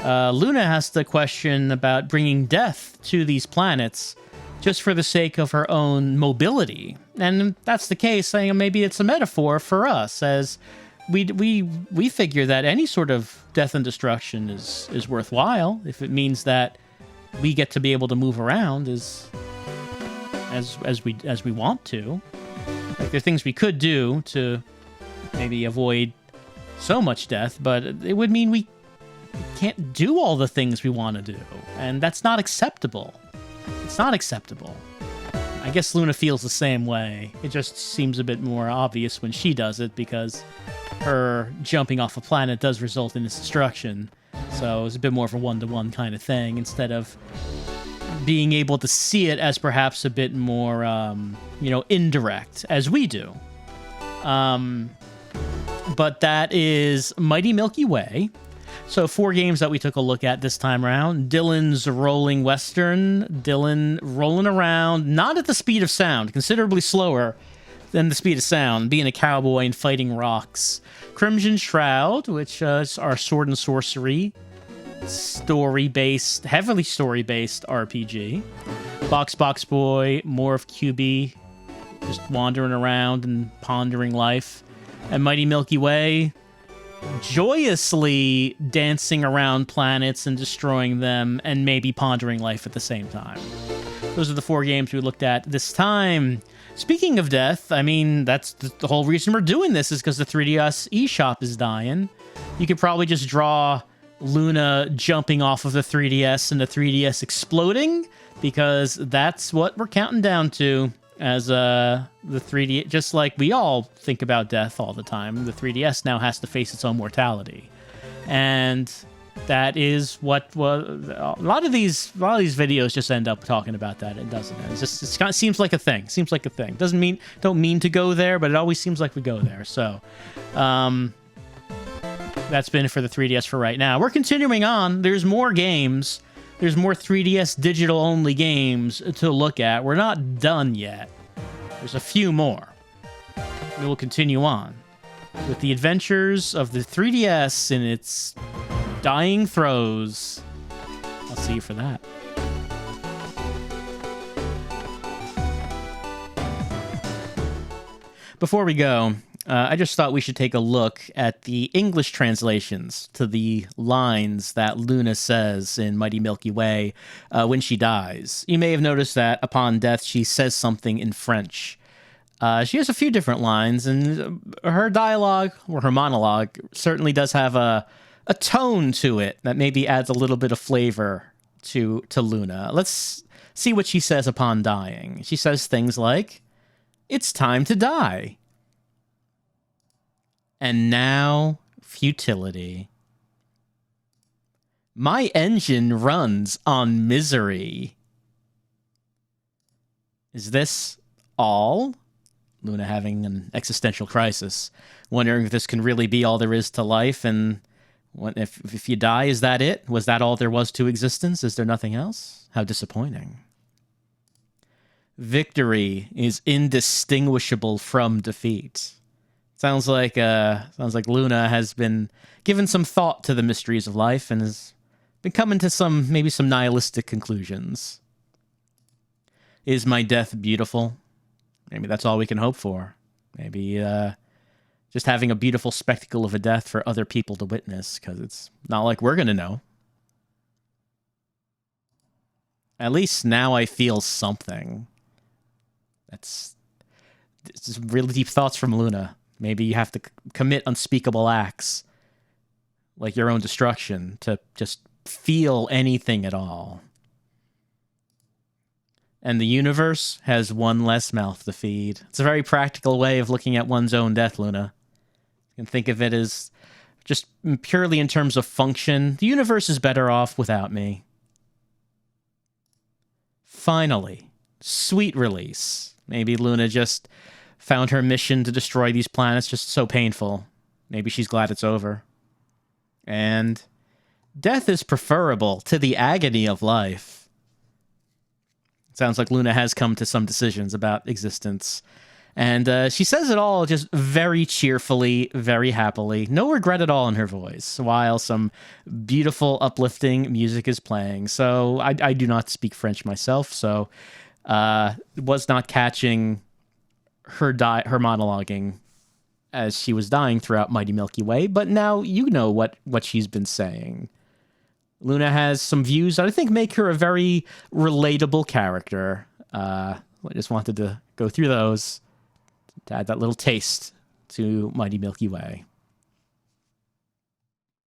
Luna has the question about bringing death to these planets just for the sake of her own mobility. And if that's the case, saying maybe it's a metaphor for us, as we figure that any sort of death and destruction is worthwhile if it means that we get to be able to move around as we want to. Like, there are things we could do to maybe avoid so much death, but it would mean we can't do all the things we want to do, and that's not acceptable. It's not acceptable. I guess Luna feels the same way. It just seems a bit more obvious when she does it, because her jumping off a planet does result in its destruction. So it's a bit more of a one-to-one kind of thing, instead of being able to see it as perhaps a bit more, indirect, as we do. But that is Mighty Milky Way. So 4 games that we took a look at this time around. Dillon's Rolling Western. Dillon rolling around, not at the speed of sound, considerably slower than the speed of sound, being a cowboy and fighting rocks. Crimson Shroud, which is our sword and sorcery, story-based, heavily story-based RPG. BoxBoxBoy, more of QB, just wandering around and pondering life. And Mighty Milky Way, joyously dancing around planets and destroying them, and maybe pondering life at the same time. Those are the 4 games we looked at this time. Speaking of death, I mean, that's the whole reason we're doing this, is because the 3DS eShop is dying. You could probably just draw Luna jumping off of the 3DS and the 3DS exploding, because that's what we're counting down to. As the 3D, just like we all think about death all the time, the 3DS now has to face its own mortality, and that is what a lot of these videos just end up talking about that. It doesn't. It kind of seems like a thing. Seems like a thing. Don't mean to go there, but it always seems like we go there. So, that's been for the 3DS for right now. We're continuing on. There's more games. There's more 3DS digital-only games to look at. We're not done yet. There's a few more. We will continue on with the adventures of the 3DS in its dying throes. I'll see you for that. Before we go, I just thought we should take a look at the English translations to the lines that Luna says in Mighty Milky Way when she dies. You may have noticed that upon death, she says something in French. She has a few different lines, and her dialogue, or her monologue, certainly does have a tone to it that maybe adds a little bit of flavor to Luna. Let's see what she says upon dying. She says things like, "It's time to die. And now, futility. My engine runs on misery." Is this all? Luna having an existential crisis, wondering if this can really be all there is to life, and if you die, is that it? Was that all there was to existence? Is there nothing else? How disappointing. Victory is indistinguishable from defeat. Sounds like Luna has been given some thought to the mysteries of life and has been coming to maybe some nihilistic conclusions. Is my death beautiful? Maybe that's all we can hope for. Maybe just having a beautiful spectacle of a death for other people to witness, because it's not like we're going to know. At least now I feel something. It's really deep thoughts from Luna. Maybe you have to commit unspeakable acts, like your own destruction, to just feel anything at all. And the universe has one less mouth to feed. It's a very practical way of looking at one's own death, Luna. You can think of it as just purely in terms of function. The universe is better off without me. Finally, sweet release. Maybe Luna just found her mission to destroy these planets just so painful. Maybe she's glad it's over. And death is preferable to the agony of life. It sounds like Luna has come to some decisions about existence. And she says it all just very cheerfully, very happily. No regret at all in her voice, while some beautiful, uplifting music is playing. So I do not speak French myself, so was not catching her monologuing as she was dying throughout Mighty Milky Way. But now you know what she's been saying. Luna has some views that I think make her a very relatable character. I just wanted to go through those to add that little taste to Mighty Milky Way.